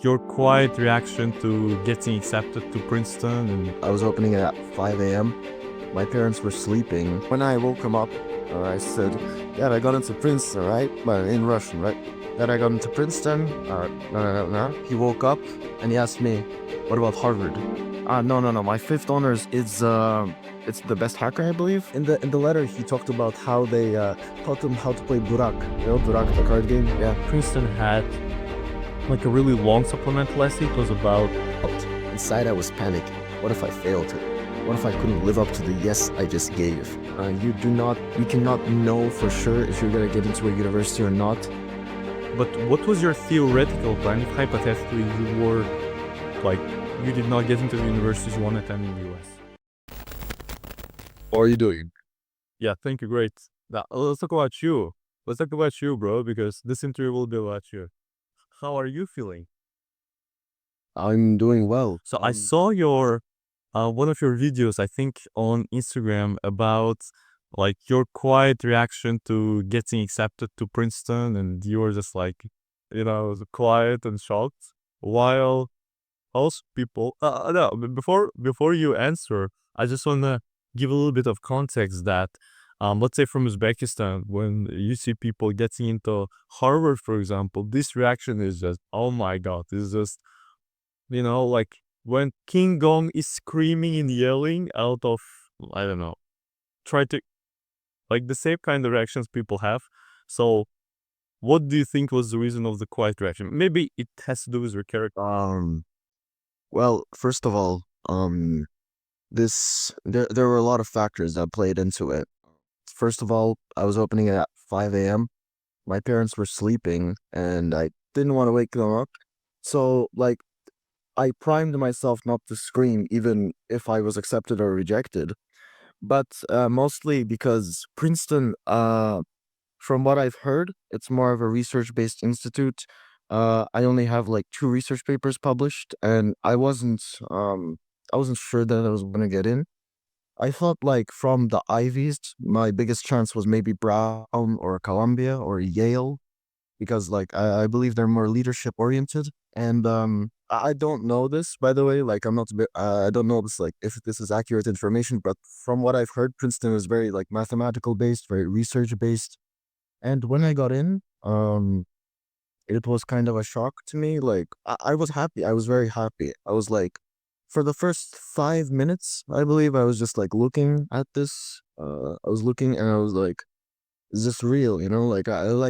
your quiet reaction to getting accepted to Princeton and I was opening it at 5 a.m. My parents were sleeping. When I woke them up, I said, Dad, I got into Princeton, right? But in Russian, right? Dad, I got into Princeton. No. He woke up and he asked me, what about Harvard? No. My fifth honors is it's the best hacker, I believe. In the letter, he talked about how they taught him how to play Durak. You know, Durak, the card game? Yeah. Princeton had like a really long supplemental essay. It was about Inside, I was panicking. What if I failed it? What if I couldn't live up to the yes I just gave? You cannot know for sure if you're gonna get into a university or not. But what was your theoretical plan if hypothetically you were like you did not get into the universities you wanted and in the US? What are you doing? Yeah, thank you, great. Now let's talk about you. Let's talk about you, bro, because this interview will be about you. How are you feeling? I'm doing well. So I saw your one of your videos, I think on Instagram, about like your quiet reaction to getting accepted to Princeton, and you were just like, quiet and shocked. While most people, no, before you answer, I just wanna give a little bit of context that, let's say from Uzbekistan, when you see people getting into Harvard, for example, this reaction is just, oh my God, it's just, like when King Gong is screaming and yelling out of, I don't know, try to, like the same kind of reactions people have. So, what do you think was the reason of the quiet reaction? Maybe it has to do with your character. Well, first of all, there were a lot of factors that played into it. First of all, I was opening it at 5 a.m. My parents were sleeping and I didn't want to wake them up. So, like, I primed myself not to scream even if I was accepted or rejected. But mostly because Princeton, from what I've heard, it's more of a research-based institute. I only have like 2 research papers published, and I wasn't sure that I was gonna get in. I thought like from the Ivies, my biggest chance was maybe Brown or Columbia or Yale, because like I believe they're more leadership oriented. And I don't know this, by the way. Like I don't know this, like if this is accurate information, but from what I've heard, Princeton is very like mathematical based, very research based. And when I got in, it was kind of a shock to me. Like I was happy. I was very happy. I was like, for the first 5 minutes, I believe I was just like looking at this. I was looking and I was like, is this real? You know, like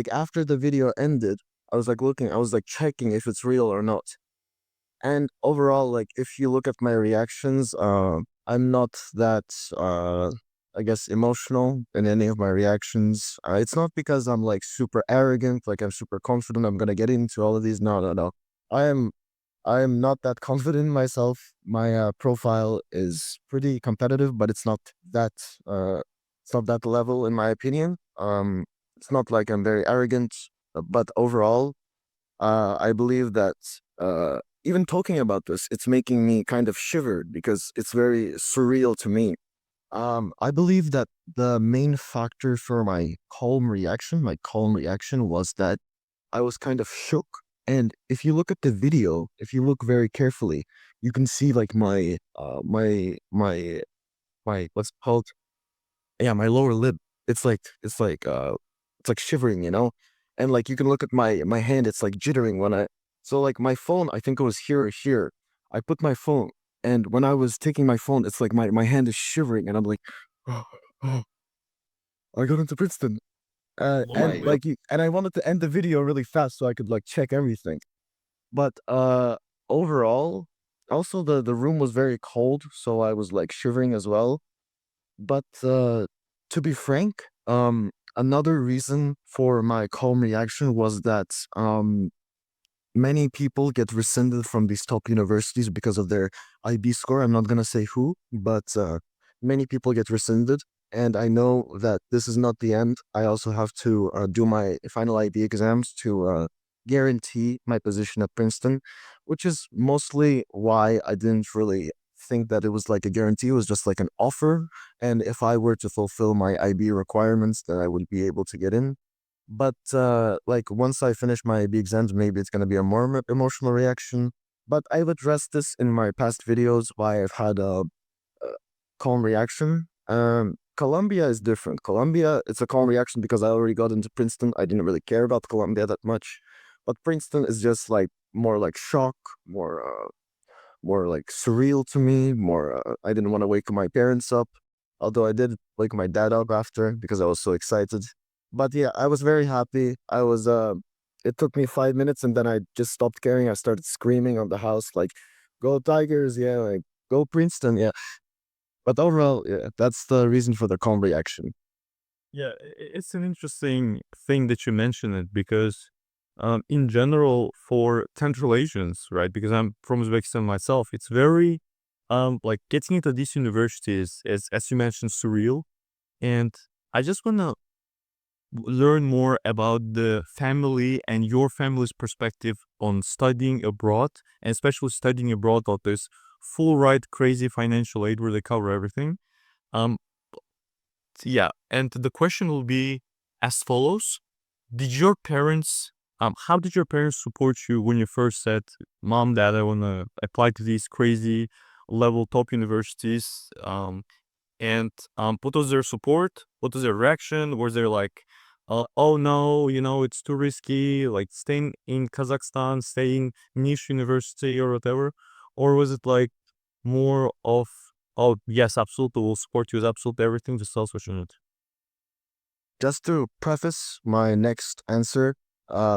after the video ended, I was like looking, I was like checking if it's real or not. And overall, like if you look at my reactions, I'm not that I guess emotional in any of my reactions. It's not because I'm like super arrogant, like I'm super confident I'm gonna get into all of these. No. I am I am not that confident in myself. My profile is pretty competitive, but uh it's not that level in my opinion. It's not like I'm very arrogant, but overall, I believe that even talking about this, it's making me kind of shivered because it's very surreal to me. I believe that the main factor for my calm reaction was that I was kind of shook. And if you look at the video, if you look very carefully, you can see like my what's it called? Yeah, my lower lip. It's like shivering, you know? And like you can look at my hand, it's like jittering when I so like my phone, I think it was here or here. I put my phone, and when I was taking my phone, it's like my hand is shivering and I'm like, oh, oh, I got into Princeton. And Wait, like you, and I wanted to end the video really fast so I could like check everything. But overall, also the room was very cold, so I was like shivering as well. But to be frank, another reason for my calm reaction was that many people get rescinded from these top universities because of their IB score. I'm not gonna say who, but many people get rescinded. And I know that this is not the end. I also have to do my final IB exams to guarantee my position at Princeton, which is mostly why I didn't really think that it was like a guarantee. It was just like an offer. And if I were to fulfill my IB requirements, then I would be able to get in. But like once I finish my IB exams, maybe it's gonna be a more emotional reaction. But I've addressed this in my past videos why I've had a calm reaction. Colombia is different. Colombia, it's a calm reaction because I already got into Princeton. I didn't really care about Colombia that much. But Princeton is just like more like shock, more like surreal to me. More, I didn't want to wake my parents up, although I did wake my dad up after because I was so excited. But yeah, I was very happy. It took me 5 minutes and then I just stopped caring. I started screaming on the house like, "Go Tigers!" Yeah, like go Princeton! Yeah. But overall, yeah, that's the reason for the calm reaction. Yeah, it's an interesting thing that you mentioned it because, in general, for Central Asians, right? Because I'm from Uzbekistan myself, it's very, like getting into these universities is, as you mentioned, surreal. And I just wanna learn more about the family and your family's perspective on studying abroad, and especially studying abroad on this full ride crazy financial aid where they cover everything. Um, yeah, and the question will be as follows. Did your parents, how did your parents support you when you first said, "Mom, Dad, I want to apply to these crazy level top universities"? And what was their support? What was their reaction? Was there like, oh no, it's too risky, like staying in Kazakhstan, staying niche university or whatever? Or was it like more of, oh yes, absolutely, we'll support you with absolutely everything, just tell us what you need. Just to preface my next answer,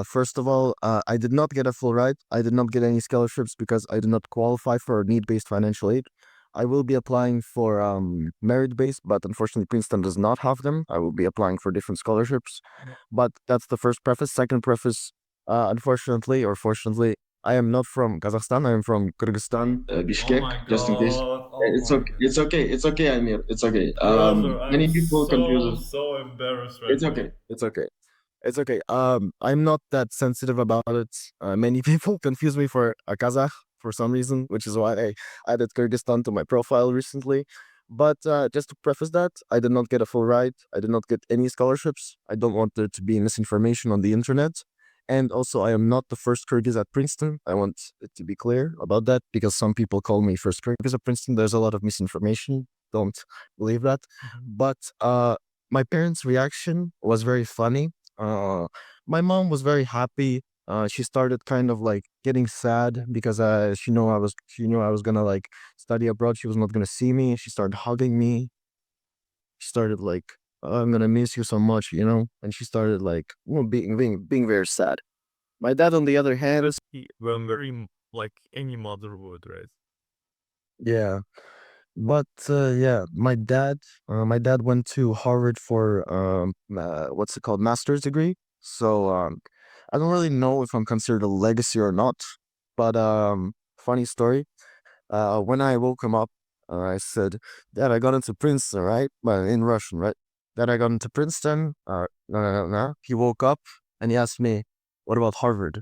first of all, I did not get a full ride. I did not get any scholarships because I did not qualify for need-based financial aid. I will be applying for merit-based, but unfortunately, Princeton does not have them. I will be applying for different scholarships. But that's the first preface. Second preface, unfortunately or fortunately, I am not from Kazakhstan. I am from Kyrgyzstan, Oh Bishkek, my just in case. god. Oh It's my okay. god. It's okay. It's okay, Amir. It's okay. Brother, I'm Many people so, confuse. so embarrassed right It's now. okay. It's okay. It's okay. I'm not that sensitive about it. Many people confuse me for a Kazakh for some reason, which is why I added Kyrgyzstan to my profile recently. But just to preface that, I did not get a full ride. I did not get any scholarships. I don't want there to be misinformation on the internet. And also, I am not the first Kyrgyz at Princeton. I want it to be clear about that because some people call me first Kyrgyz at Princeton. There's a lot of misinformation. Don't believe that. But my parents' reaction was very funny. uh, my mom was very happy. She started kind of like getting sad because she knew I was gonna like study abroad. She was not gonna see me. She started hugging me. She started like, "Oh, I'm gonna miss you so much," and she started like being very sad. My dad, on the other hand, Well, very, like any mother would, right? yeah, but yeah, my dad went to Harvard for what's it called, master's degree. So I don't really know if I'm considered a legacy or not. But funny story. When I woke him up, I said, "Dad, I got into Princeton, right?" Well, in Russian, right? Dad, I got into Princeton. No, no, no, no. He woke up and he asked me, "What about Harvard?"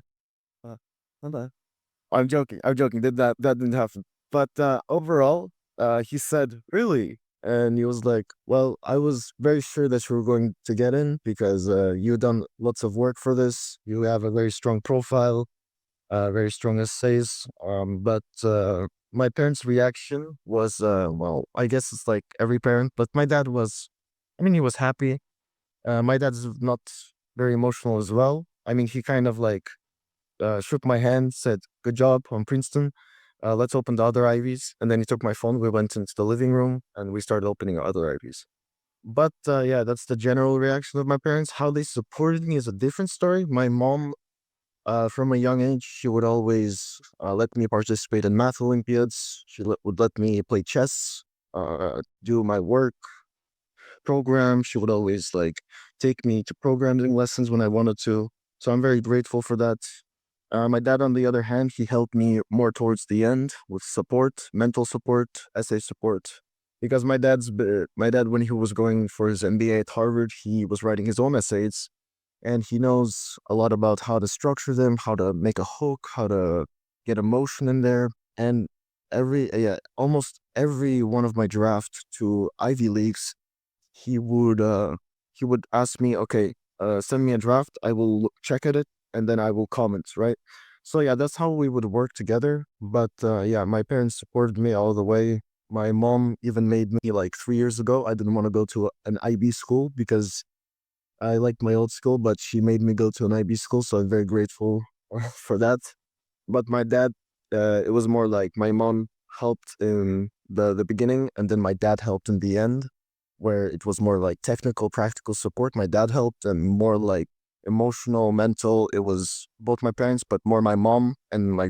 Uh, "Okay." I'm joking. I'm joking. That didn't happen. But overall, he said, "Really?" And he was like, "Well, I was very sure that you were going to get in because you've done lots of work for this. You have a very strong profile, very strong essays." But my parents' reaction was, well, I guess it's like every parent, but my dad was, I mean, he was happy. My dad's not very emotional as well. I mean, he kind of like shook my hand, said, "Good job on Princeton. Let's open the other Ivies." And then he took my phone. We went into the living room and we started opening other Ivies. But yeah, that's the general reaction of my parents. How they supported me is a different story. My mom, from a young age, she would always let me participate in math Olympiads. Would let me play chess, do my work program. She would always like take me to programming lessons when I wanted to. So I'm very grateful for that. My dad, on the other hand, he helped me more towards the end with support, mental support, essay support. Because my dad, when he was going for his MBA at Harvard, he was writing his own essays, and he knows a lot about how to structure them, how to make a hook, how to get emotion in there. And almost every one of my draft to Ivy Leagues, he would ask me, "Okay, send me a draft. I will check at it and then I will comment, right? So yeah, that's how we would work together. But yeah, my parents supported me all the way. My mom even made me like 3 years ago. I didn't want to go to an IB school because I liked my old school, but she made me go to an IB school, so I'm very grateful for that. But my dad, it was more like my mom helped in the beginning, and then my dad helped in the end, where it was more like technical, practical support. My dad helped, and more like emotional, mental. It was both my parents, but more my mom and my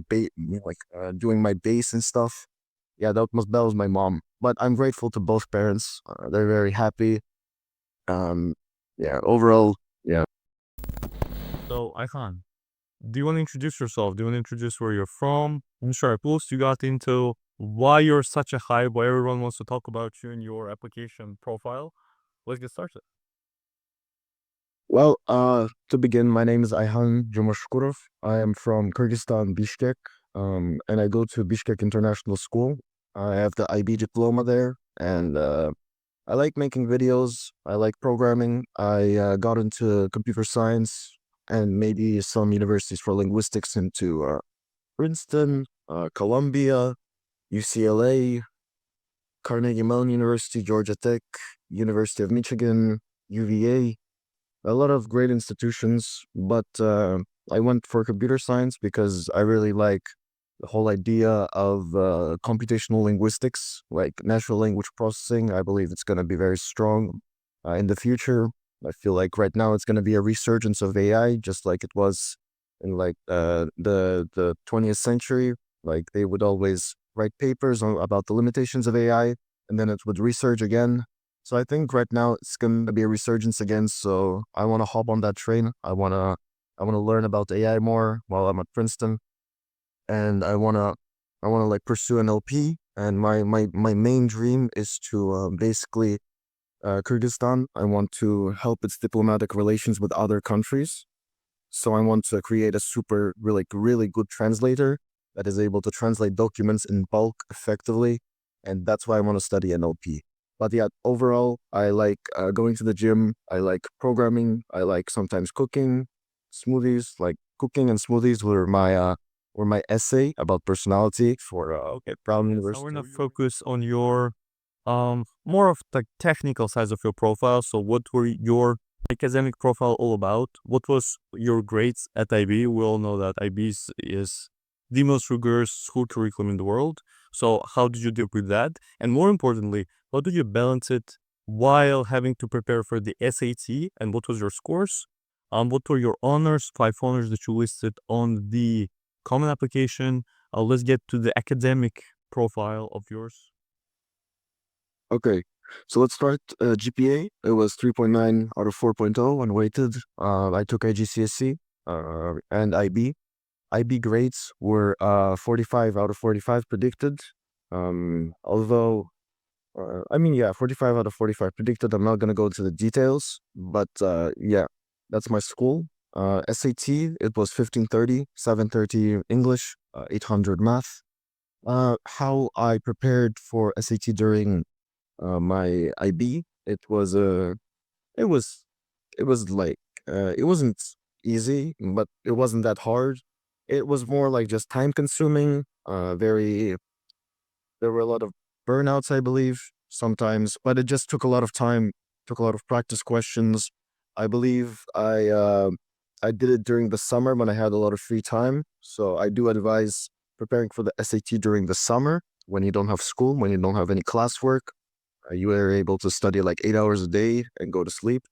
doing my bass and stuff. Yeah, that was my mom. But I'm grateful to both parents. They're very happy. Um, yeah, overall, yeah. So, Aikhan, do you want to introduce yourself? Do you want to introduce where you're from? I'm sure post you got into why you're such a hype, why everyone wants to talk about you in your application profile. Let's get started. Well, to begin, my name is Aikhan Jumashukurov. I am from Kyrgyzstan, Bishkek, and I go to Bishkek International School. I have the IB diploma there, and I like making videos. I like programming. I got into computer science and maybe some universities for linguistics into Princeton, Columbia, UCLA, Carnegie Mellon University, Georgia Tech, University of Michigan, UVA, a lot of great institutions, but I went for computer science because I really like the whole idea of computational linguistics, like natural language processing. I believe it's going to be very strong in the future. I feel like right now it's going to be a resurgence of AI, just like it was in like the 20th century. Like they would always write papers about the limitations of AI, and then it would resurge again. So I think right now it's gonna be a resurgence again. So I want to hop on that train. I wanna learn about AI more while I'm at Princeton, and I wanna like pursue an LP. And my main dream is to basically Kyrgyzstan. I want to help its diplomatic relations with other countries. So I want to create a super really good translator that is able to translate documents in bulk effectively, and that's why I want to study NLP. But yeah, overall, I like going to the gym. I like programming. I like sometimes cooking, smoothies. Like cooking and smoothies were my essay about personality for Brown Yes, I University. want to focus on your more of the technical sides of your profile. So what were your academic profile all about? What was your grades at IB? We all know that IB is the most rigorous school curriculum in the world. So how did you deal with that? And more importantly, how did you balance it while having to prepare for the SAT? And what was your scores? What were your honors, 5 honors that you listed on the common application? Let's get to the academic profile of yours. Okay, so let's start GPA. It was 3.9 out of 4.0 unweighted. I took IGCSE and IB. IB grades were 45 out of 45 predicted. Although, I mean, yeah, 45 out of 45 predicted. I'm not going to go into the details, but yeah, that's my school. SAT, it was 1530, 730 English, 800 math. How I prepared for SAT during my IB, it was, it was like, it wasn't easy, but it wasn't that hard. It was more like just time consuming, there were a lot of burnouts, I believe, sometimes, but it just took a lot of time, took a lot of practice questions. I believe I did it during the summer when I had a lot of free time. So I do advise preparing for the SAT during the summer when you don't have school, when you don't have any classwork. You are able to study like 8 hours a day and go to sleep.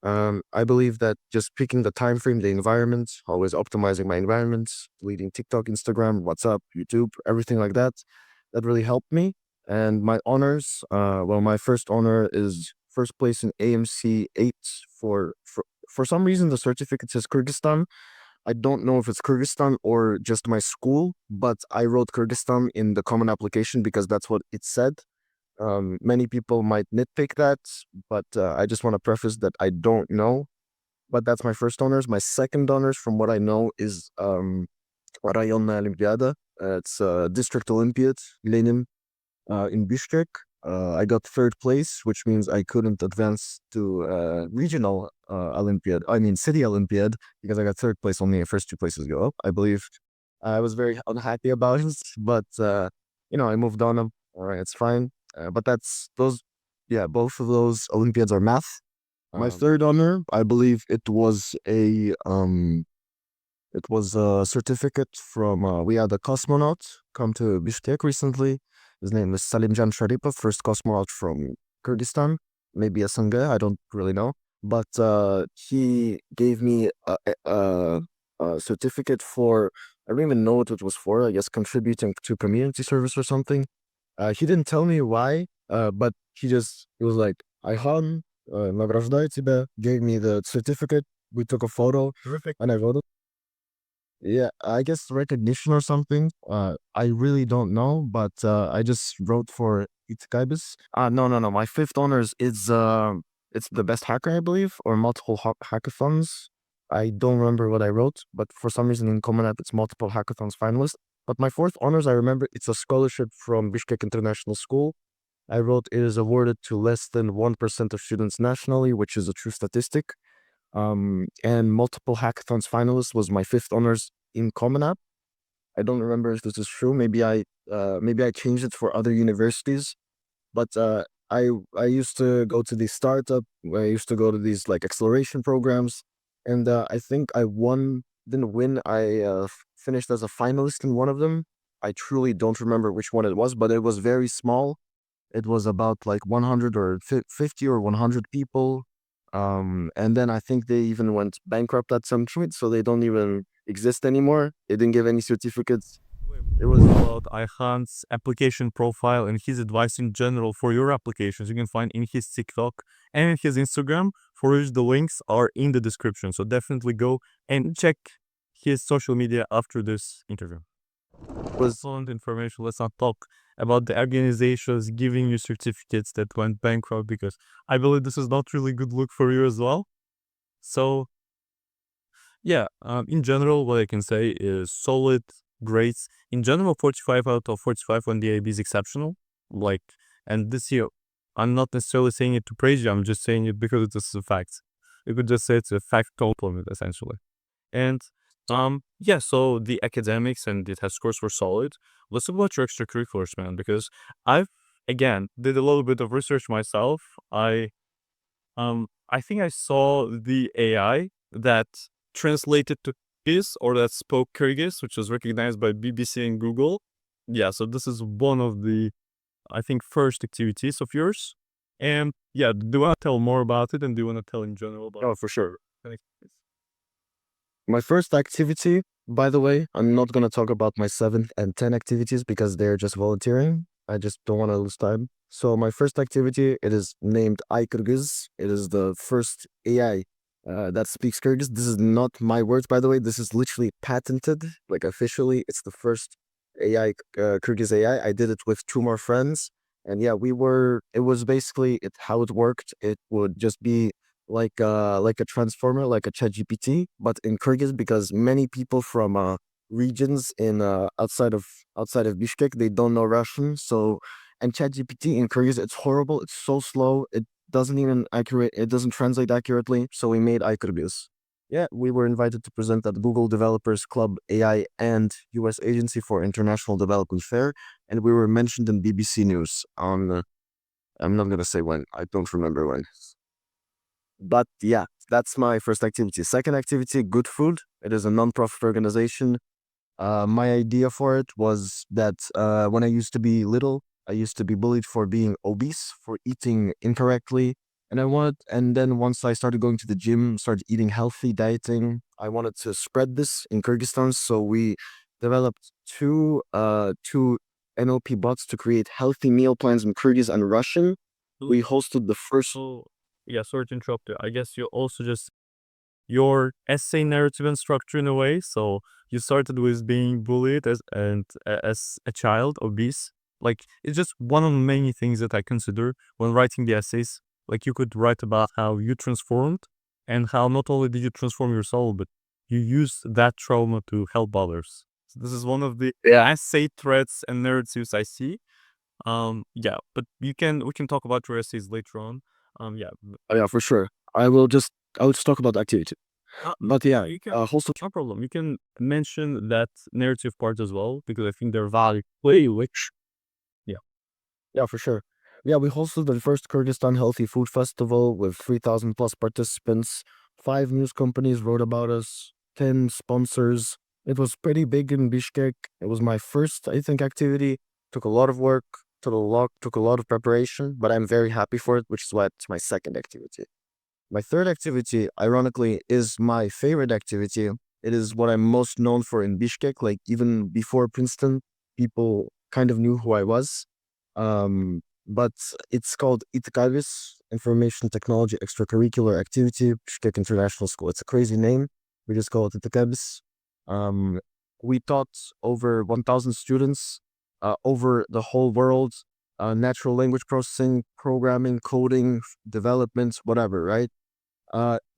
I believe that just picking the time frame, the environment, always optimizing my environment, deleting TikTok, Instagram, WhatsApp, YouTube, everything like that, that really helped me. And my honors, well, my first honor is first place in AMC 8 for some reason the certificate says Kyrgyzstan. I don't know if it's Kyrgyzstan or just my school, but I wrote Kyrgyzstan in the common application because that's what it said. Many people might nitpick that, but I just want to preface that I don't know. But that's my first honors. My second honors, from what I know, is Rayonna Olimpiada. It's District Olympiad, Lenin, in Bishkek. I got third place, which means I couldn't advance to regional Olympiad. I mean, city Olympiad, because I got third place. Only the first two places go up. I believe I was very unhappy about it, but I moved on. All right, it's fine. But that's those. Yeah, both of those Olympiads are math. My third honor, I believe it was a certificate from, we had a cosmonaut come to Bishkek recently. His name is Salimjan Sharipov, first cosmonaut from Kyrgyzstan, maybe a Sangha, I don't really know. But he gave me a certificate for, I don't even know what it was for, I guess contributing to community service or something. He didn't tell me why, but he was like, Aikhan, награждаю тебя, gave me the certificate. We took a photo. Terrific. And I wrote it. Yeah, I guess recognition or something. I really don't know, but I just wrote for Itkibis. No. My fifth honors is it's the best hacker, I believe, or multiple hackathons. I don't remember what I wrote, but for some reason in Common App it's multiple hackathons finalist. But my fourth honors, I remember it's a scholarship from Bishkek International School. I wrote it is awarded to less than 1% of students nationally, which is a true statistic. And multiple hackathons finalist was my fifth honors in Common App. I don't remember if this is true. Maybe I changed it for other universities, but I used to go to these startup. I used to go to these like acceleration programs, and I think I won. Didn't win. I finished as a finalist in one of them. I truly don't remember which one it was, but it was very small. It was about like 100 or 50 or 100 people. And then I think they even went bankrupt at some point, so they don't even exist anymore. They didn't give any certificates. It was About Aikhan's application profile and his advice in general for your applications, you can find in his TikTok and in his Instagram, for which the links are in the description. So definitely go and check his social media after this interview. was Excellent information. Let's not talk about the organizations giving you certificates that went bankrupt, because I believe this is not really good look for you as well. So yeah, in general, what I can say is solid grades. In general, 45 out of 45 on the AB is exceptional. Like, and this year, I'm not necessarily saying it to praise you. I'm just saying it because this is a fact. You could just say it's a fact compliment, essentially. And yeah, so the academics and the test scores were solid. Let's talk about your extracurriculars, man, because I've again did a little bit of research myself. I think I saw the AI that translated to Kyrgyz, or that spoke Kyrgyz, which was recognized by BBC and Google. Yeah, so this is one of the, I think, first activities of yours. And yeah, do you want to tell more about it, and do you want to tell in general about oh for sure. it? My first activity, by the way, I'm not gonna talk about my 7th and 10 activities because they're just volunteering. I just don't want to lose time. So my first activity, it is named iKyrgyz. It is the first AI that speaks Kyrgyz. This is not my words, by the way. This is literally patented, like officially. It's the first AI, Kyrgyz AI. I did it with two more friends, and yeah, It was basically how it worked. It would just be like a transformer, like a ChatGPT, but in Kyrgyz, because many people from regions in outside of Bishkek, they don't know Russian. So, and ChatGPT in Kyrgyz, it's horrible. It's so slow. It doesn't translate accurately. So we made iKyrgyz. Yeah, we were invited to present at Google Developers Club AI and US Agency for International Development Fair, and we were mentioned in BBC News on I'm not gonna say when. I don't remember when. But yeah, that's my first activity. Second activity, Good Food. It is a non-profit organization. My idea for it was that when I used to be little, I used to be bullied for being obese, for eating incorrectly. And then once I started going to the gym, started eating healthy, dieting, I wanted to spread this in Kyrgyzstan. So we developed two NLP bots to create healthy meal plans in Kyrgyz and Russian. We hosted the first. So yeah, sorry to interrupt you. I guess you also just your essay narrative and structure in a way. So you started with being bullied as a child, obese. Like, it's just one of many things that I consider when writing the essays. Like, you could write about how you transformed, and how not only did you transform yourself, but you used that trauma to help others. So this is one of the Yeah. essay threads and narratives I see. Yeah, but we can talk about your essays later on. Yeah. Oh, yeah, for sure. I'll just talk about the activity. Uh, But yeah, you can, hostel. no problem. You can mention that narrative part as well because I think they're valid way which yeah. Yeah, for sure. Yeah, we hosted the first Kyrgyzstan Healthy Food Festival with 3,000 plus participants. 5 news companies wrote about us, 10 sponsors. It was pretty big in Bishkek. It was my first, I think, activity. Took a lot of work, took a lot of preparation, but I'm very happy for it, which is why it's my second activity. My third activity, ironically, is my favorite activity. It is what I'm most known for in Bishkek. Like even before Princeton, people kind of knew who I was. But it's called ITKAVIS, Information Technology Extracurricular Activity, Bishkek International School. It's a crazy name. We just call it ITKAVIS. Um, we taught over 1,000 students over the whole world, natural language processing, programming, coding, development, whatever, right?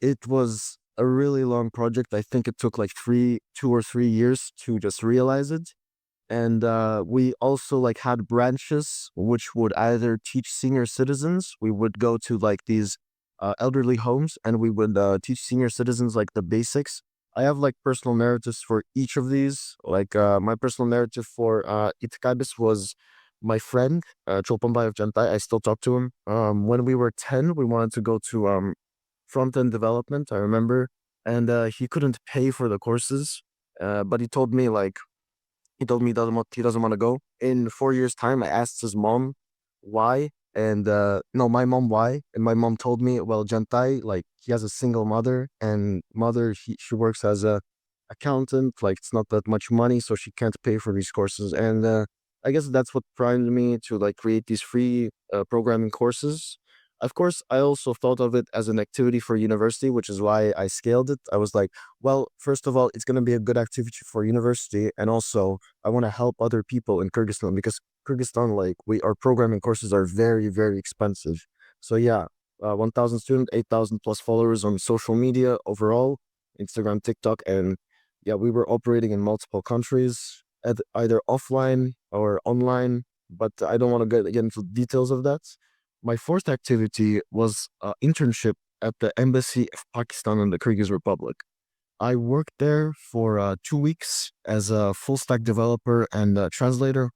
It was a really long project. I think it took like 2 or 3 years to just realize it. And we also like had branches which would either teach senior citizens. We would go to like these elderly homes and we would teach senior citizens like the basics. I have like personal narratives for each of these. Like my personal narrative for Itkabis was my friend Chulpanbayev Jantai. I still talk to him. When we were 10, we wanted to go to front end development. I remember, and he couldn't pay for the courses, but he told me he doesn't want to go. In 4 years' time, I asked his mom why, and no, my mom why, and my mom told me, well, Jantai, like he has a single mother, and mother she works as a accountant, like it's not that much money, so she can't pay for these courses, and I guess that's what primed me to like create these free programming courses. Of course, I also thought of it as an activity for university, which is why I scaled it. I was like, well, first of all, it's going to be a good activity for university, and also I want to help other people in Kyrgyzstan because Kyrgyzstan, like our programming courses are very, very expensive. So yeah, 1,000 students, 8,000 plus followers on social media overall, Instagram, TikTok, and yeah, we were operating in multiple countries, at either offline or online. But I don't want to get into details of that. My fourth activity was internship at the embassy of Pakistan in the Kyrgyz Republic. I worked there for 2 weeks as a full stack developer and translator.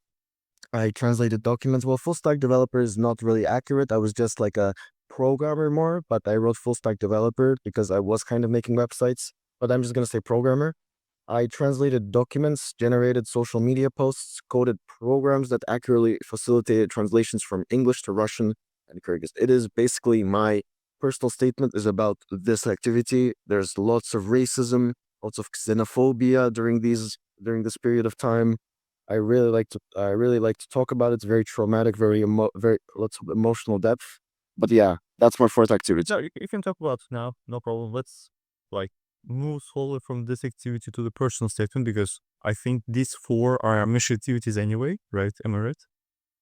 I translated documents. Well, full stack developer is not really accurate. I was just like a programmer more, but I wrote full stack developer because I was kind of making websites. But I'm just going to say programmer. I translated documents, generated social media posts, coded programs that accurately facilitated translations from English to Russian and Kyrgyz. It is basically my personal statement is about this activity. There's lots of racism, lots of xenophobia during this period of time. I really like to talk about it. It's very traumatic, very lots of emotional depth. But yeah, that's my fourth activity. No, you can talk about it now, no problem. Let's like move slowly from this activity to the personal statement because I think these four are our mission activities anyway, right? Am I right?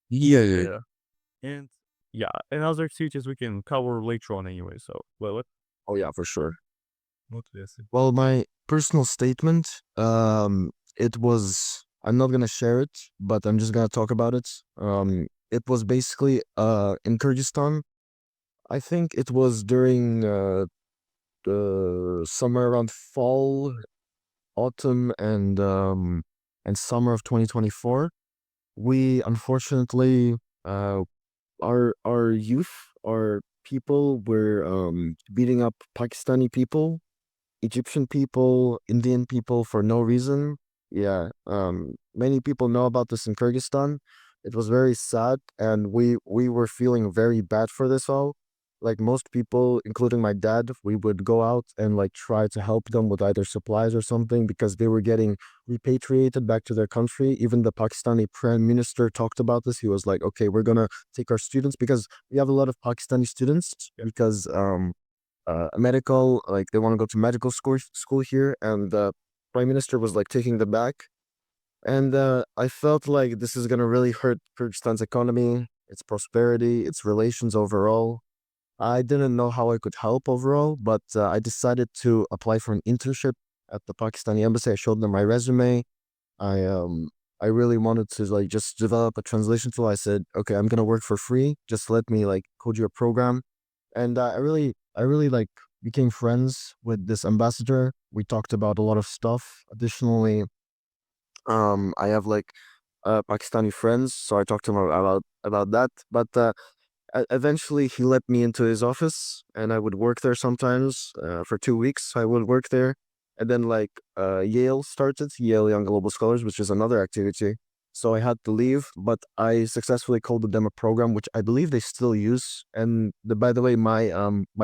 Yeah, yeah. Yeah. And yeah, and other activities we can cover later on anyway. So Oh yeah, for sure. what do you say? Well, my personal statement, it was, I'm not gonna share it, but I'm just gonna talk about it. It was basically in Kyrgyzstan. I think it was during the somewhere around fall, autumn, and summer of 2024. We unfortunately, uh, our youth, our people were beating up Pakistani people, Egyptian people, Indian people for no reason. Yeah, many people know about this in Kyrgyzstan. It was very sad, and we were feeling very bad for this all. Like most people, including my dad, we would go out and like try to help them with either supplies or something because they were getting repatriated back to their country. Even the Pakistani prime minister talked about this. He was like, "Okay, we're gonna take our students because we have a lot of Pakistani students because medical, like they want to go to medical school here, and the prime minister was like taking them back, and I felt like this is gonna really hurt Kyrgyzstan's economy, its prosperity, its relations overall. I didn't know how I could help overall, but I decided to apply for an internship at the Pakistani embassy. I showed them my resume. I I really wanted to like just develop a translation tool. I said, okay, I'm gonna work for free. Just let me like code you a program. And I really like became friends with this ambassador. We talked about a lot of stuff. Additionally, I have like Pakistani friends, so I talked to him about that. But eventually, he let me into his office, and I would work there sometimes for 2 weeks. I would work there, and then like Yale started, Yale Young Global Scholars, which is another activity. So I had to leave, but I successfully coded them a program which I believe they still use. And by the way, my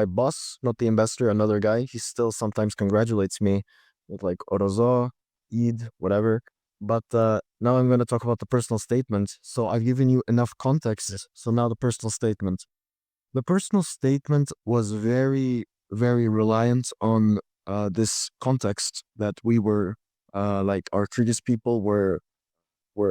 boss, not the ambassador, another guy, he still sometimes congratulates me with like Orozo, Eid, whatever. But now I'm going to talk about the personal statement. So I've given you enough context. So now the personal statement. The personal statement was very, very reliant on this context that we were, like our Kyrgyz people were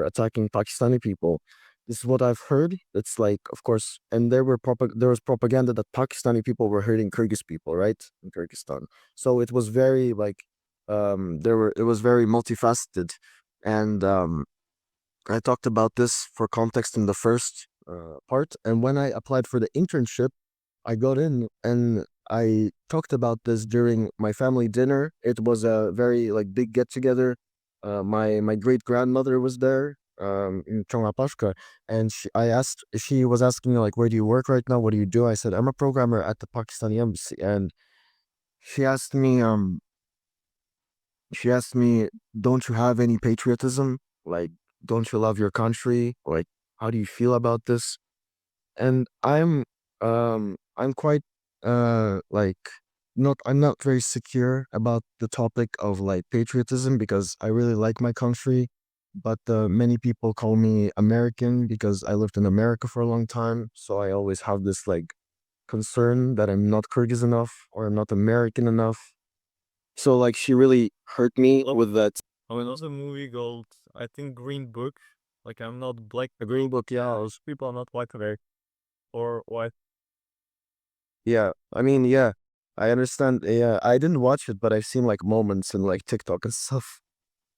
attacking Pakistani people. This is what I've heard. It's like, of course, and there was propaganda that Pakistani people were hurting Kyrgyz people, right, in Kyrgyzstan. So it was very like, it was very multifaceted, and I talked about this for context in the first part. And when I applied for the internship, I got in and I talked about this during my family dinner. It was a very like big get together. My great grandmother was there in Chongapashka, and she was asking me like, where do you work right now? What do you do? I said, I'm a programmer at the Pakistani embassy. And she asked me, she asked me, don't you have any patriotism? Like, don't you love your country? Like, how do you feel about this? And I'm quite like not I'm not very secure about the topic of like patriotism because I really like my country, but many people call me American because I lived in America for a long time, so I always have this like concern that I'm not Kyrgyz enough or I'm not American enough. So like she really hurt me with that. I mean, also a movie called, I think, Green Book. Like, I'm not black. The Green Book, yeah, Those people are not white today. Or white. yeah. I mean, yeah, I understand. Yeah, I didn't watch it, but I've seen like moments in like TikTok and stuff.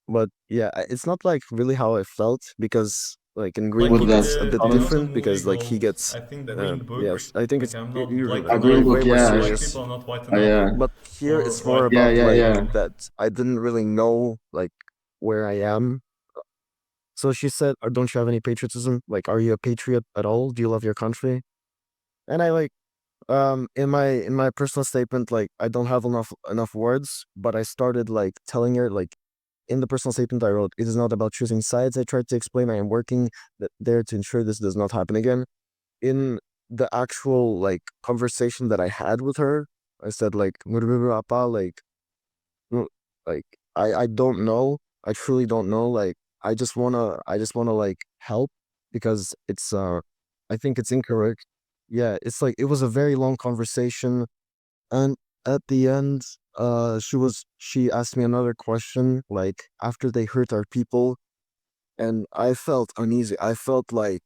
But yeah, it's not like really how I felt because like in Green Like, Book it's a bit there was a different movie because like he called, gets I think, The Green Book. yes, I think Like, it's I'm not usually black way enough. way more Black serious. people are not white enough. But here Or it's more white about people. like that I didn't really know like where I am. So she said, don't you have any patriotism? Like, are you a patriot at all? Do you love your country?" And I like in my personal statement, like I don't have enough words, but I started like telling her like in the personal statement I wrote, it is not about choosing sides. I tried to explain I am working there to ensure this does not happen again. In the actual like conversation that I had with her, I said like like "Mm, like I don't know. I truly don't know. Like I just wanna like help because it's I think it's incorrect. Yeah, it's like it was a very long conversation, and at the end she asked me another question like after they hurt our people, and I felt uneasy. I felt like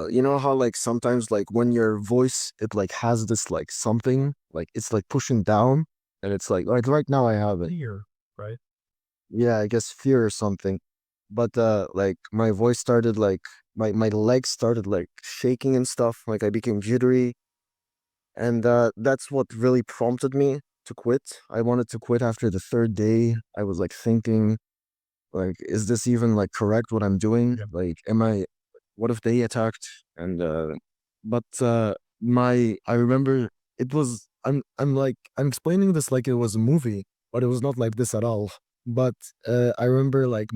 you know how like sometimes like when your voice it like has this like something like it's like pushing down, and it's like right now I have it. Here, right? Yeah, I guess fear or something. But like my voice started like my legs started like shaking and stuff. Like I became jittery, and that's what really prompted me to quit. I wanted to quit after the third day. I was like thinking, like, is this even like correct what I'm doing? Yeah. Like, am I? What if they attacked? And but I remember it was. I'm like I'm explaining this like it was a movie, but it was not like this at all. But I remember like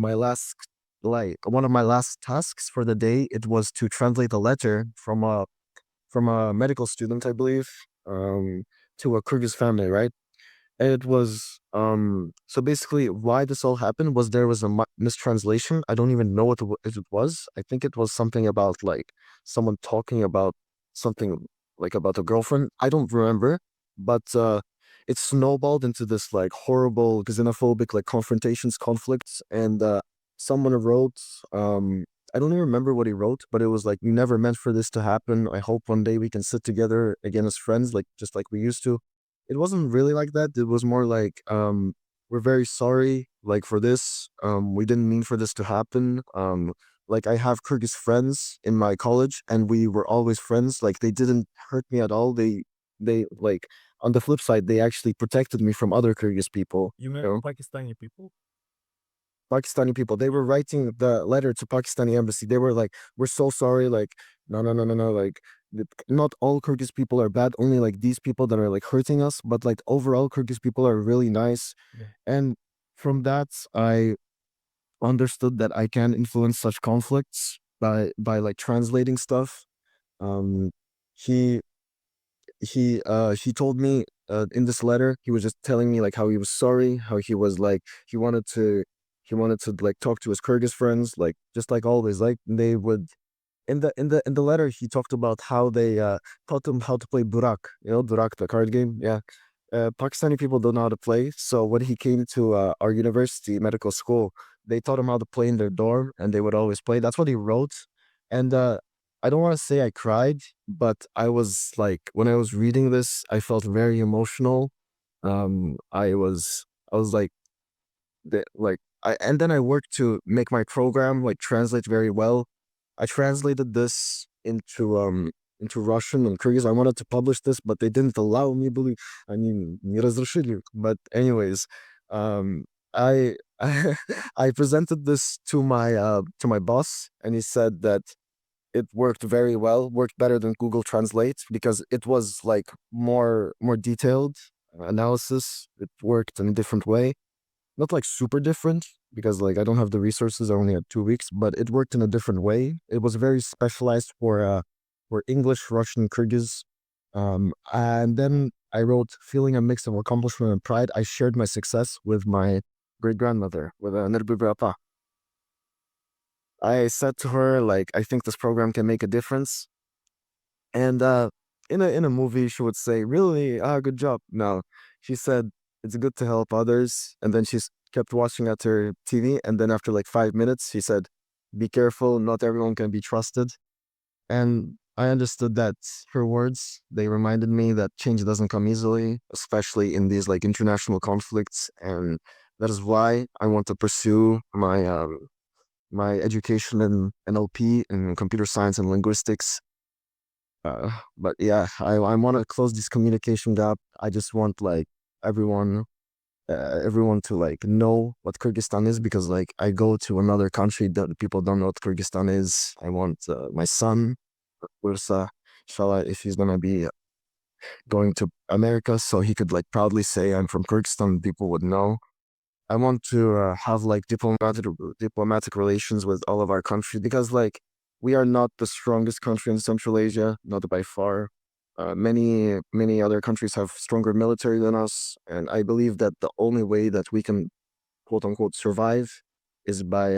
like one of my last tasks for the day. It was to translate a letter from a medical student, I believe, to a Kyrgyz family, right? And it was so basically why this all happened was there was a mistranslation. I don't even know what it was. I think it was something about like someone talking about something like about a girlfriend. I don't remember, but it snowballed into this like horrible xenophobic like conflicts, and someone wrote I don't even remember what he wrote, but it was like, "You never meant for this to happen. I hope one day we can sit together again as friends, like just like we used to." It wasn't really like that. It was more we're very sorry like for this. We didn't mean for this to happen. Like I have Kyrgyz friends in my college and we were always friends. Like they didn't hurt me at all. They like on the flip side, they actually protected me from other Kyrgyz people. You You mean know, Pakistani people? Pakistani people. They were writing the letter to Pakistani embassy. They were like, "We're so sorry." Like, no, no, no, no, no. Like, not all Kyrgyz people are bad. Only like these people that are like hurting us. But like overall, Kyrgyz people are really nice. Yeah. And from that, I understood that I can influence such conflicts by like translating stuff. Um, he he told me in this letter he was just telling me like how he was sorry, how he was like he wanted to like talk to his Kyrgyz friends, like just like always, like they would in the letter he talked about how they taught him how to play Durak, Durak, the card game. Yeah. Pakistani people don't know how to play. So when he came to our university medical school, they taught him how to play in their dorm and they would always play. That's what he wrote. And I don't want to say I cried, but I was like, when I was reading this, I felt very emotional. I was like, and then I worked to make my program like translate very well. I translated this into Russian and Kyrgyz. I wanted to publish this, but they didn't allow me. Believe, I mean, не разрешили. But anyways, I I presented this to my boss, and he said that it worked very well, worked better than Google Translate because it was like more detailed analysis. It worked in a different way, not like super different because like I don't have the resources. I only had 2 weeks, but it worked in a different way. It was very specialized for English, Russian, Kyrgyz. And then I wrote feeling a mix of accomplishment and pride. I shared my success with my great grandmother, with Nerbubrapa. I said to her like I think this program can make a difference. And in a movie, she would say, "Really? Ah, good job." No, she said it's good to help others, and then kept watching at her TV. And then after like 5 minutes, she said, "Be careful. Not everyone can be trusted." And I understood that her words, they reminded me that change doesn't come easily, especially in these like international conflicts, and that is why I want to pursue my education in NLP and computer science and linguistics. But yeah, I want to close this communication gap. I just want like everyone everyone to like know what Kyrgyzstan is because like I go to another country that people don't know what Kyrgyzstan is. I want my son, Ursa, inshallah, if he's gonna be going to America, so he could like proudly say I'm from Kyrgyzstan. People would know. I want to have like diplomatic relations with all of our countries because like we are not the strongest country in Central Asia, not by far. Many other countries have stronger military than us, and I believe that the only way that we can quote unquote survive is by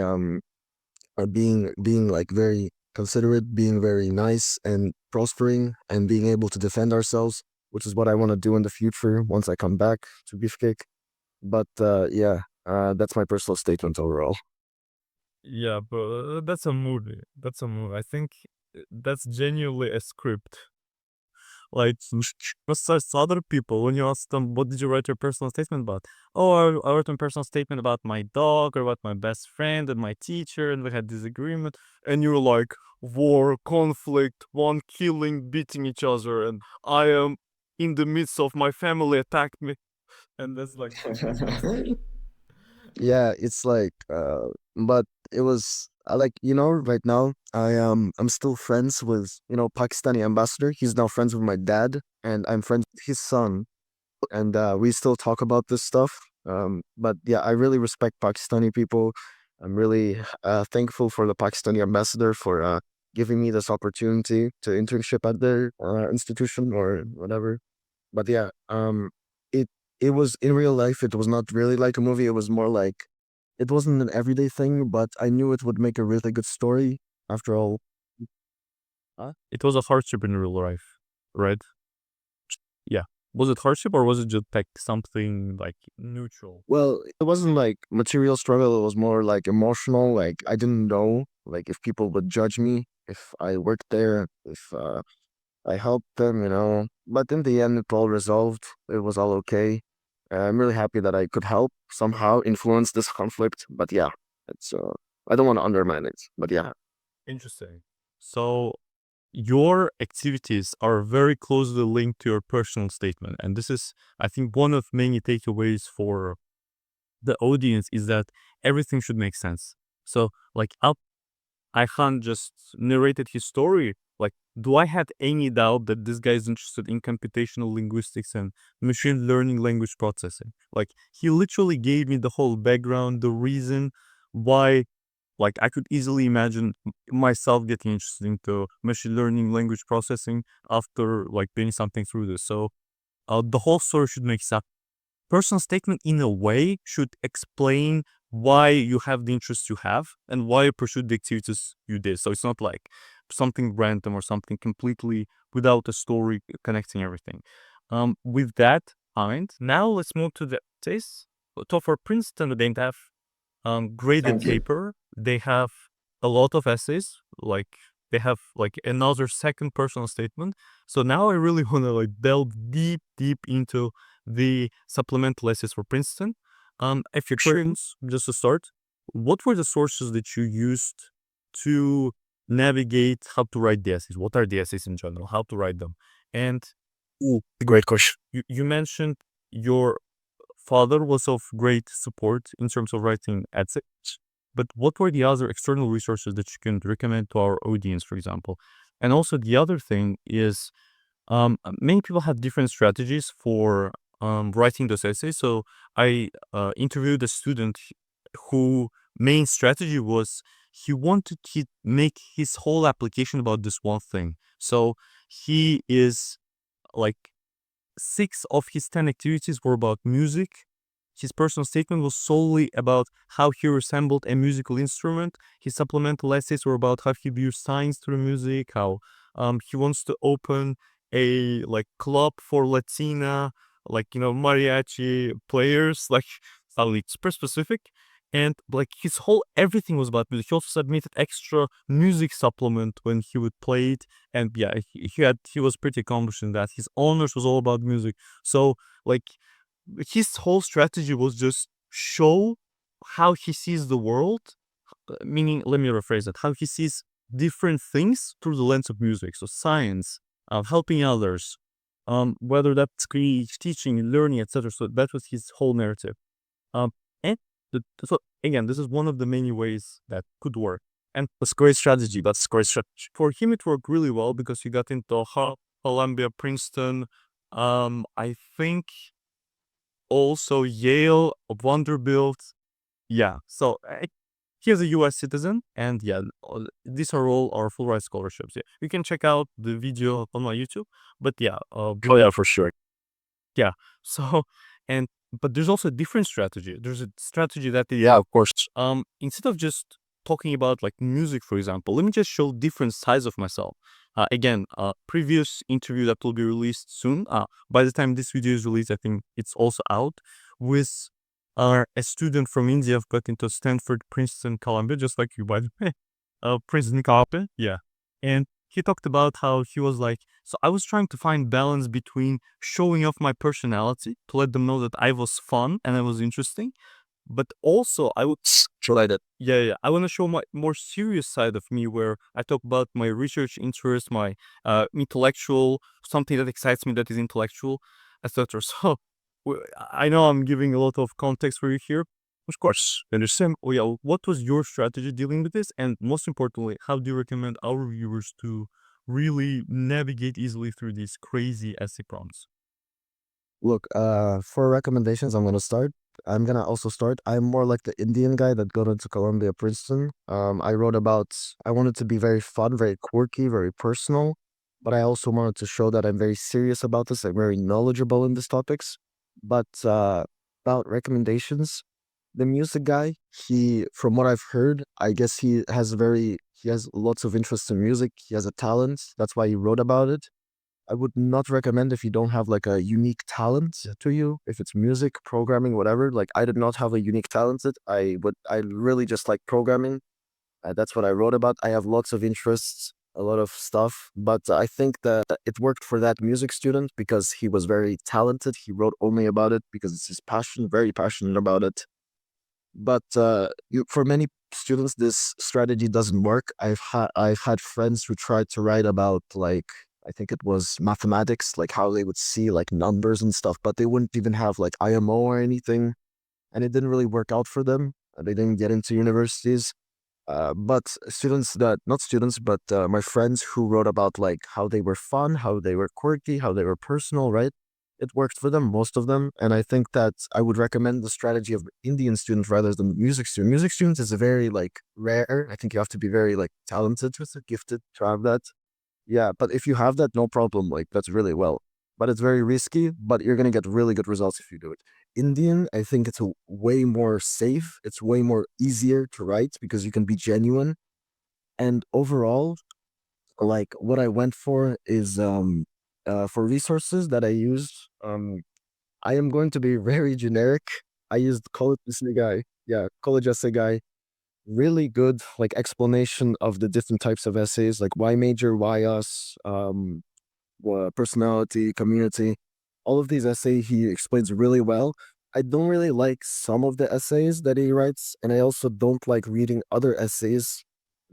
being like very considerate, being very nice and prospering, and being able to defend ourselves, which is what I want to do in the future once I come back to Bishkek. But yeah, that's my personal statement overall. Yeah, but that's a movie. That's a movie. I think that's genuinely a script. Like, besides other people, when you ask them, what did you write your personal statement about? Oh, I wrote my personal statement about my dog or about my best friend and my teacher, and we had disagreement. And you're like, war, conflict, one killing, beating each other, and I am in the midst of my family attacked me. And that's like, Yeah, it's like but it was I like right now I'm still friends with Pakistani ambassador. He's now friends with my dad, and I'm friends with his son, and we still talk about this stuff. But yeah, I really respect Pakistani people. I'm really thankful for the Pakistani ambassador for giving me this opportunity to internship at their institution or whatever. But yeah, it it was in real life. It was not really like a movie. It was more like it wasn't an everyday thing, but I knew it would make a really good story. After all, it was a hardship in real life, right? Yeah. Was it hardship or was it just like something like neutral? well, it wasn't like material struggle. It was more like emotional. Like I didn't know like if people would judge me if I worked there, if I helped them. But in the end, it all resolved. It was all okay, I'm really happy that I could help somehow influence this conflict. But yeah, it's I don't want to undermine it. But yeah, Interesting. So your activities are very closely linked to your personal statement. And this is, I think, one of many takeaways for the audience is that everything should make sense. So, like, Aikhan just narrated his story. Like, do I have any doubt that this guy is interested in computational linguistics and machine learning language processing? Like, he literally gave me the whole background, the reason why. Like, I could easily imagine myself getting interested into machine learning language processing after like doing something through this. So, the whole story should make sense. Personal statement in a way should explain why you have the interest you have and why you pursued the activities you did. So it's not like something random or something completely without a story connecting everything. With that mind, now let's move to the essays. So for Princeton, they have graded thank you. paper. They have a lot of essays. Like they have like another second personal statement. So now I really want to like delve deep into the supplemental essays for Princeton. If you're curious, just to start, what were the sources that you used to navigate how to write the essays? What are the essays in general? How to write them? And Ooh, great question. you mentioned your father was of great support in terms of writing essays. But what were the other external resources that you can recommend to our audience, for example? And also the other thing is many people have different strategies for writing those essays. So I interviewed a student who main strategy was he wanted to make his whole application about this one thing. So he is like 6 of his 10 activities were about music. His personal statement was solely about how he resembled a musical instrument. His supplemental essays were about how he views science through music, how he wants to open a like club for Latina, like mariachi players, like super specific. And like his whole everything was about music. He also submitted extra music supplement when he would play it, and yeah, he was pretty accomplished in that. His honors was all about music. So like his whole strategy was just show how he sees the world, meaning, let me rephrase it, how he sees different things through the lens of music. So science, helping others, whether that's teaching, learning, etc. So that was his whole narrative. Um, and so again, this is one of the many ways that could work. And that's great strategy. That's great strategy. For him, it worked really well because he got into Columbia, Princeton, I think also Yale, Vanderbilt. Yeah. So he is a U.S. citizen, and yeah, these are all our full ride scholarships. Yeah, you can check out the video on my YouTube. But yeah, Oh yeah, for sure. yeah. So, and but there's also a different strategy. There's a strategy that is, Yeah, of course. instead of just talking about like music, for example, let me just show different sides of myself. Again, previous interview that will be released soon. By the time this video is released, I think it's also out with a student from India who got into Stanford, Princeton, Columbia, just like you, by the way. Princeton, Columbia, yeah. And he talked about how he was like, so I was trying to find balance between showing off my personality to let them know that I was fun and I was interesting, but also I would Try that. yeah, I want to show my more serious side of me where I talk about my research interest, my intellectual, something that excites me that is intellectual, etc. So I know I'm giving a lot of context for you here. Of course. Understand? Oh yeah, what was your strategy dealing with this? And most importantly, how do you recommend our viewers to really navigate easily through these crazy essay prompts? Look, for recommendations, I'm gonna start. I'm gonna also start. I'm more like the Indian guy that got into Columbia, Princeton. I wrote about. I wanted to be very fun, very quirky, very personal, but I also wanted to show that I'm very serious about this. I'm very knowledgeable in these topics. But about recommendations, the music guy, from what I've heard, I guess he has lots of interest in music. He has a talent. That's why he wrote about it. I would not recommend if you don't have like a unique talent to you, if it's music, programming, whatever. Like I did not have a unique talent. I really just like programming. That's what I wrote about. I have lots of interests. a lot of stuff. But I think that it worked for that music student because he was very talented. He wrote only about it because it's his passion, very passionate about it. But for many students, this strategy doesn't work. I've had friends who tried to write about like I think it was mathematics, like how they would see like numbers and stuff, but they wouldn't even have like IMO or anything, and it didn't really work out for them. They didn't get into universities. But students that not students, but my friends who wrote about like how they were fun, how they were quirky, how they were personal, right? It worked for them, most of them, and I think that I would recommend the strategy of Indian students rather than music student. Music students is a very like rare. I think you have to be very like talented, gifted to have that. Yeah, but if you have that, no problem. Like that's really well. But it's very risky, but you're gonna get really good results if you do it. Indian, I think it's a way more safe. It's way more easier to write because you can be genuine. And overall, like what I went for is for resources that I used, I am going to be very generic. I used College Essay Guy. Yeah, College Essay Guy. Really good like explanation of the different types of essays, like why major, why us, personality, community, all of these essays he explains really well. I don't really like some of the essays that he writes, and I also don't like reading other essays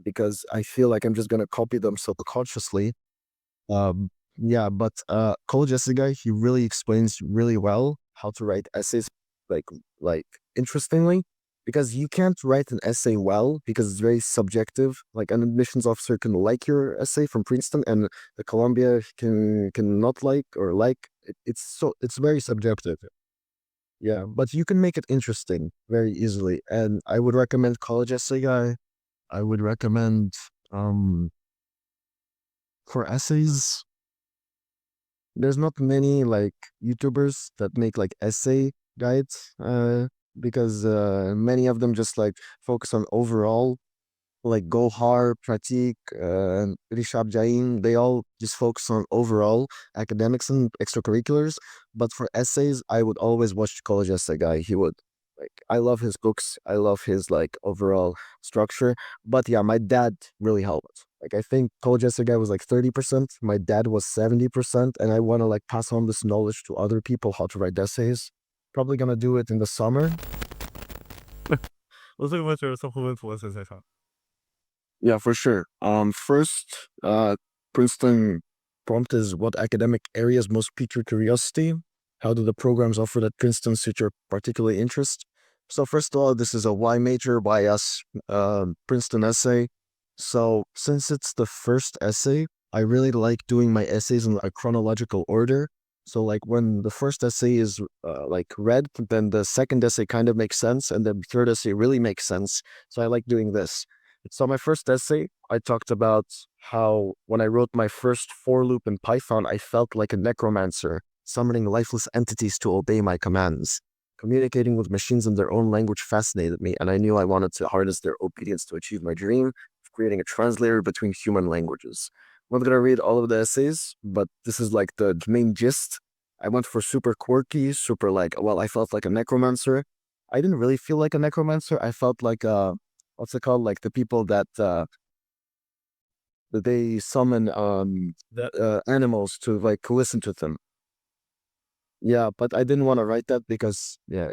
because I feel like I'm just gonna copy them subconsciously. Um, yeah, but College Essay Guy, he really explains really well how to write essays like like interestingly, because you can't write an essay well because it's very subjective. Like an admissions officer can like your essay from Princeton, and the Columbia can not like or like it. It's very subjective. Yeah, but you can make it interesting very easily, and I would recommend College Essay Guy. I would recommend for essays. There's not many like YouTubers that make like essay guides, because many of them just like focus on overall, like Gohar, Pratik, Rishab Jain, they all just focus on overall academics and extracurriculars. But for essays, I would always watch College Essay Guy. He would like I love his books. I love his like overall structure. But yeah, my dad really helped. Like I think College Essay Guy was like 30%. My dad was 70%, and I want to like pass on this knowledge to other people how to write essays. Probably gonna do it in the summer. 我这个问题是 supplemental essay 在上。Yeah, for sure. First, Princeton prompt is what academic areas most pique your curiosity? How do the programs offered at Princeton suit your particular interest? So first of all, this is a why major, why us, Princeton essay. So since it's the first essay, I really like doing my essays in a chronological order. So like when the first essay is like read, then the second essay kind of makes sense, and then the third essay really makes sense. So I like doing this. So my first essay, I talked about how when I wrote my first for loop in Python, I felt like a necromancer, summoning lifeless entities to obey my commands. Communicating with machines in their own language fascinated me, and I knew I wanted to harness their obedience to achieve my dream of creating a translator between human languages. I'm not gonna read all of the essays, but this is like the main gist. I went for super quirky, super like, well, I felt like a necromancer. I didn't really feel like a necromancer. I felt like a what's it called? Like the people that they summon That animals to like listen to them. Yeah, but I didn't want to write that because yeah,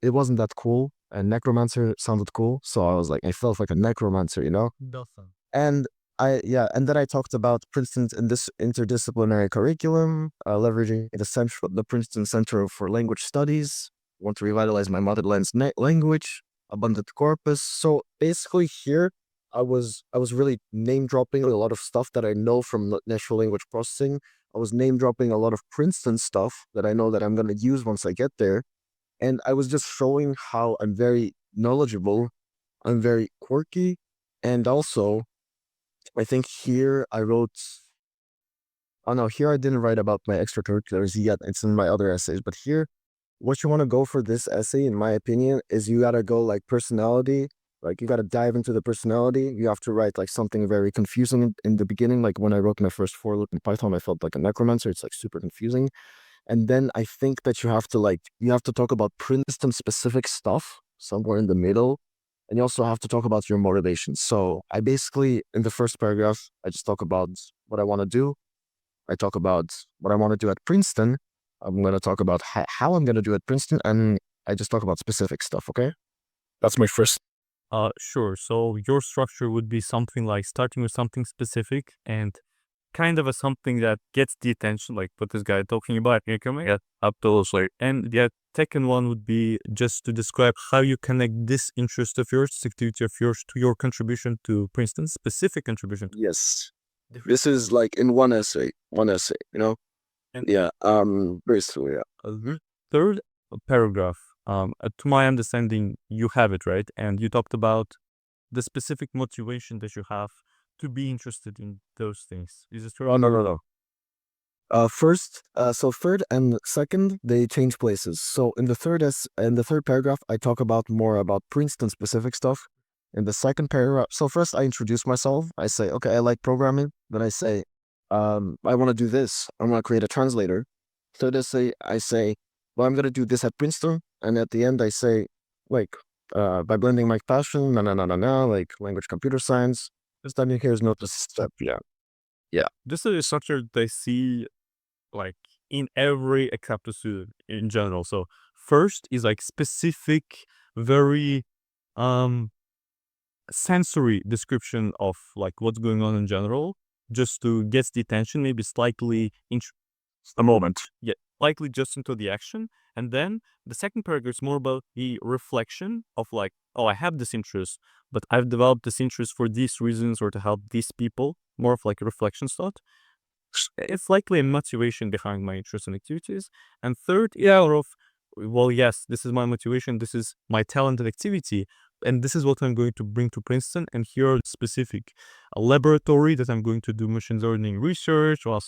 it wasn't that cool. And necromancer sounded cool, so I was like, I felt like a necromancer, you know. doesn't. And and then I talked about Princeton's in this interdisciplinary curriculum, leveraging the Princeton Center for Language Studies. Want to revitalize my motherland's language, abundant corpus. So basically, here I was really name dropping a lot of stuff that I know from natural language processing. I was name dropping a lot of Princeton stuff that I know that I'm gonna use once I get there, and I was just showing how I'm very knowledgeable, I'm very quirky, and also I think here I wrote. Oh no, here I didn't write about my extracurriculars yet. It's in my other essays. But here, what you want to go for this essay, in my opinion, is you gotta go like personality. Like you gotta dive into the personality. You have to write like something very confusing in the beginning. Like when I wrote my first for loop in Python, I felt like a necromancer. It's like super confusing. And then I think that you have to talk about Princeton specific stuff somewhere in the middle, and you also have to talk about your motivations. So I basically, in the first paragraph, I just talk about what I want to do. I talk about what I want to do at Princeton. I'm going to talk about how I'm going to do at Princeton, and I just talk about specific stuff, okay? That's my first. Sure. So your structure would be something like starting with something specific and kind of a something that gets the attention, like what this guy talking about. You're coming at up to those later. And the second one would be just to describe how you connect this interest of yours, this activity of yours, to your contribution to Princeton, specific contribution. Yes. This is like in one essay, you know? And Yeah. Basically, yeah. third paragraph, to my understanding, you have it right, and you talked about the specific motivation that you have to be interested in those things. Is this true? Oh, no. So third and second, they change places. So in the third paragraph, I talk about more about Princeton specific stuff. In the second paragraph, so first I introduce myself. I say, okay, I like programming. Then I say, I want to do this. I want to create a translator. Third essay, I say, well, I'm gonna do this at Princeton. And at the end, I say, like, by blending my passion, like language computer science. This time here is not the step. Yeah. Yeah. This is a structure they see like in every accepted student in general. So first is like specific, very sensory description of like what's going on in general, just to get the attention, maybe slightly A moment. yeah, likely just into the action. And then the second paragraph is more about the reflection of like, oh, I have this interest, but I've developed this interest for these reasons or to help these people, more of like a reflection thought. It's likely a motivation behind my interest and activities. And third, yeah, or of, well, yes, this is my motivation, this is my talented activity, and this is what I'm going to bring to Princeton. And here are specific a laboratory that I'm going to do machine learning research, or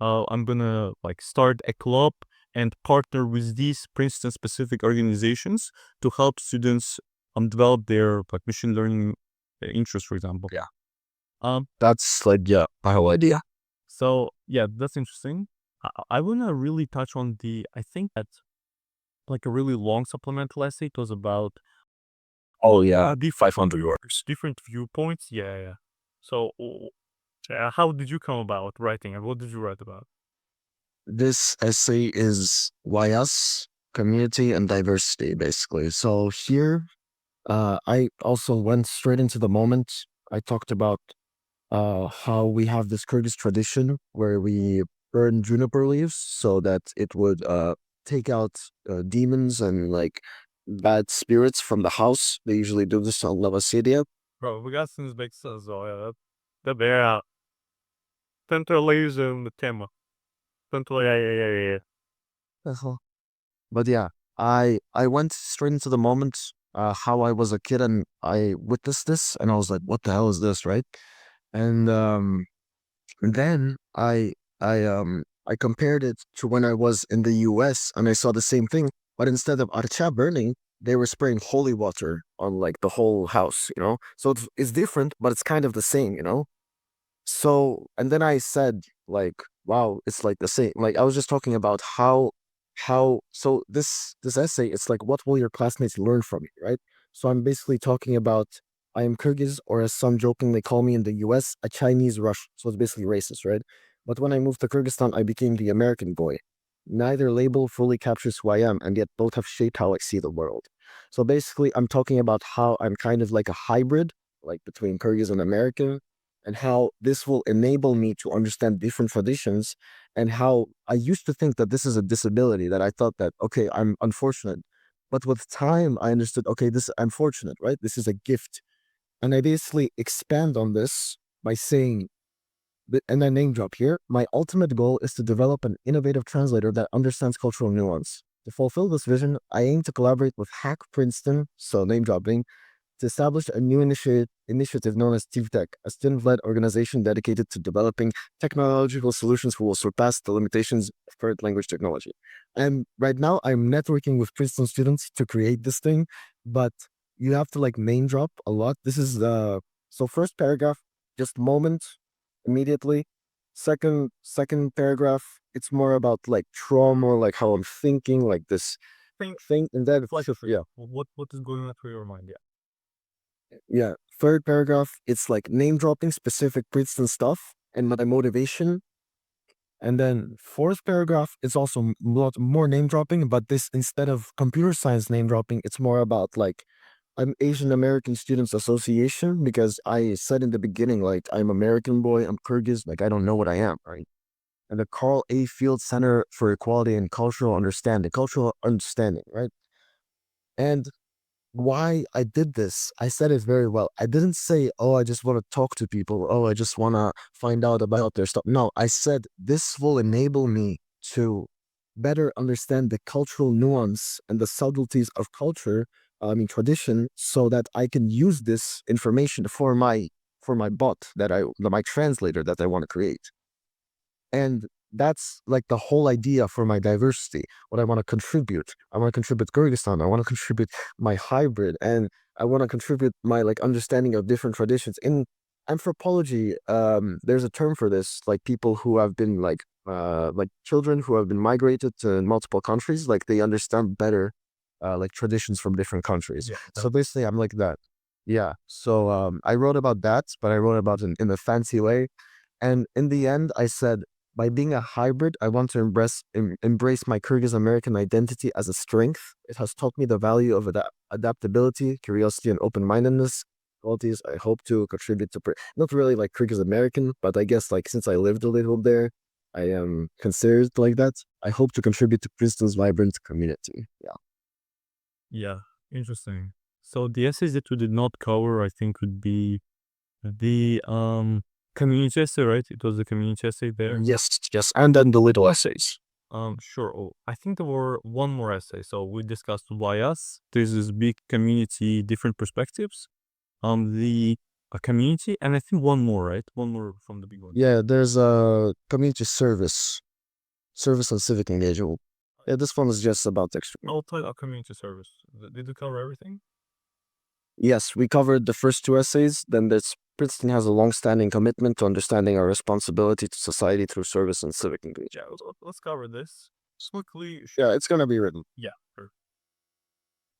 I'm gonna like start a club and partner with these Princeton specific organizations to help students develop their like machine learning interest, for example. Yeah. Um, That's like, yeah, my whole idea. So yeah, that's interesting. I wanna really touch on I think that like a really long supplemental essay. It was about Oh, yeah, the 500 words. different viewpoints. Yeah. So how did you come about writing, and what did you write about? This essay is why us, community, and diversity, basically. So here, I also went straight into the moment. I talked about how we have this Kyrgyz tradition where we burn juniper leaves so that it would take out demons and like bad spirits from the house. They usually do this on Lavasedia. Bro, we got some big stuff, so yeah, that bear centralism the tema. Central, yeah. Uh-huh. But yeah, I went straight into the moment, how I was a kid and I witnessed this and I was like, what the hell is this, right? And then I compared it to when I was in the US and I saw the same thing, but instead of archa burning, they were spraying holy water on like the whole house, you know? So it's different, but it's kind of the same, you know? So, and then I said, like, wow, it's like the same. Like, I was just talking about so this essay, it's like, what will your classmates learn from you, right? So I'm basically talking about, I am Kyrgyz, or as some jokingly call me in the US, a Chinese Russian. So it's basically racist, right? But when I moved to Kyrgyzstan, I became the American boy. Neither label fully captures who I am, and yet both have shaped how I see the world. So basically, I'm talking about how I'm kind of like a hybrid, like between Kyrgyz and American, and how this will enable me to understand different traditions, and how I used to think that this is a disability, that I thought that, okay, I'm unfortunate. But with time, I understood, okay, this is unfortunate, right? This is a gift. And I basically expand on this by saying, and I name drop here, my ultimate goal is to develop an innovative translator that understands cultural nuance. To fulfill this vision, I aim to collaborate with Hack Princeton, so name dropping, to establish a new initiative known as TeamTech, a student-led organization dedicated to developing technological solutions who will surpass the limitations of current language technology. And right now, I'm networking with Princeton students to create this thing, but you have to like name drop a lot. This is so first paragraph, just moment, immediately. Second paragraph, it's more about like trauma, like how I'm thinking, like this thing, and then Like, yeah. what is going on through your mind? Yeah. Yeah. Third paragraph, it's like name dropping specific Princeton stuff and my motivation. And then fourth paragraph, it's also a lot more name dropping, but this instead of computer science name dropping, it's more about like I'm Asian American Students Association because I said in the beginning, like I'm American boy, I'm Kyrgyz, like I don't know what I am, right? And the Carl A. Field Center for Equality and cultural understanding, right? And why I did this, I said it very well. I didn't say, oh, I just want to talk to people. Oh, I just want to find out about their stuff. No, I said this will enable me to better understand the cultural nuance and the subtleties of culture, I mean tradition, so that I can use this information for my bot my translator that I want to create. And that's like the whole idea for my diversity, what I want to contribute. I want to contribute Kyrgyzstan. I want to contribute my hybrid, and I want to contribute my like understanding of different traditions. In anthropology, there's a term for this, like people who have been like children who have been migrated to multiple countries, like they understand better like traditions from different countries. Yeah. So basically I'm like that. Yeah. So I wrote about that, but I wrote about it in a fancy way. And in the end, I said, by being a hybrid, I want to embrace my Kyrgyz American identity as a strength. It has taught me the value of adaptability, curiosity, and open mindedness. Qualities I hope to contribute to, not really like Kyrgyz American, but I guess like since I lived a little there, I am considered like that. I hope to contribute to Princeton's vibrant community. Yeah. Yeah, interesting. So the essays that we did not cover, I think, would be the community essay, right? It was the community essay there. Yes, yes. And then the little essays. Sure. Oh, I think there were one more essay. So we discussed why us. There's this big community, different perspectives. The community, and I think one more, right? One more from the big one. Yeah, there's a community service and civic engagement. Yeah, this one is just about extra. I'll tell you community service. Did you cover everything? Yes, we covered the first two essays. Then this Princeton has a long-standing commitment to understanding our responsibility to society through service and civic engagement. Yeah, let's cover this quickly. Yeah, it's gonna be written. Yeah, sure.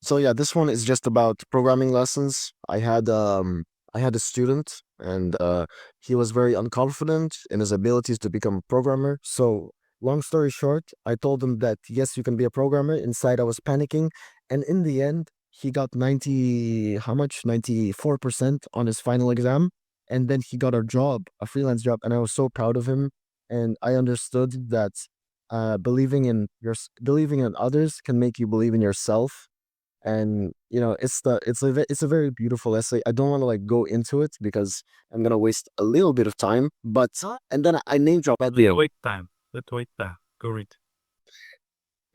So yeah, this one is just about programming lessons. I had a student and he was very unconfident in his abilities to become a programmer. So long story short, I told him that yes, you can be a programmer. Inside I was panicking, and in the end, he got 90 how much? 94% on his final exam, and then he got a job, a freelance job, and I was so proud of him, and I understood that believing in others can make you believe in yourself. And you know it's a very beautiful essay. I don't want to like go into it because I'm gonna waste a little bit of time, but and then I name drop at the end. Wait time. Let's wait time. Go read.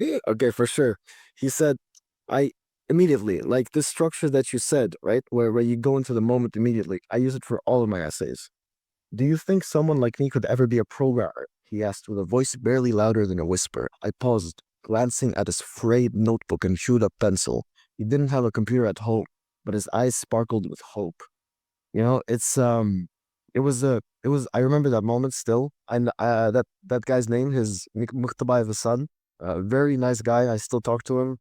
Okay, for sure. He said, I immediately like this structure that you said, right, where you go into the moment immediately. I use it for all of my essays. Do you think someone like me could ever be a programmer? He asked with a voice barely louder than a whisper. I paused, glancing at his frayed notebook and chewed up pencil. He didn't have a computer at home, but his eyes sparkled with hope. You know, it was I remember that moment still. And that guy's name, his Mukhtabayev son, a very nice guy. I still talk to him.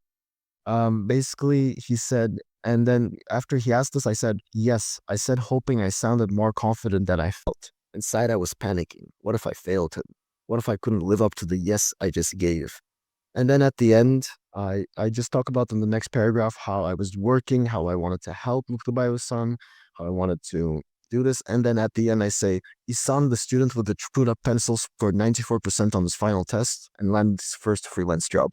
Basically, he said, and then after he asked us, I said, yes. I said, hoping I sounded more confident than I felt. Inside, I was panicking. What if I failed him? What if I couldn't live up to the yes I just gave? And then at the end, I just talk about in the next paragraph how I was working, how I wanted to help Muktabayo-san, how I wanted to do this. And then at the end, I say, Isan, the student with the screwed up pencils, scored 94% on his final test and landed his first freelance job.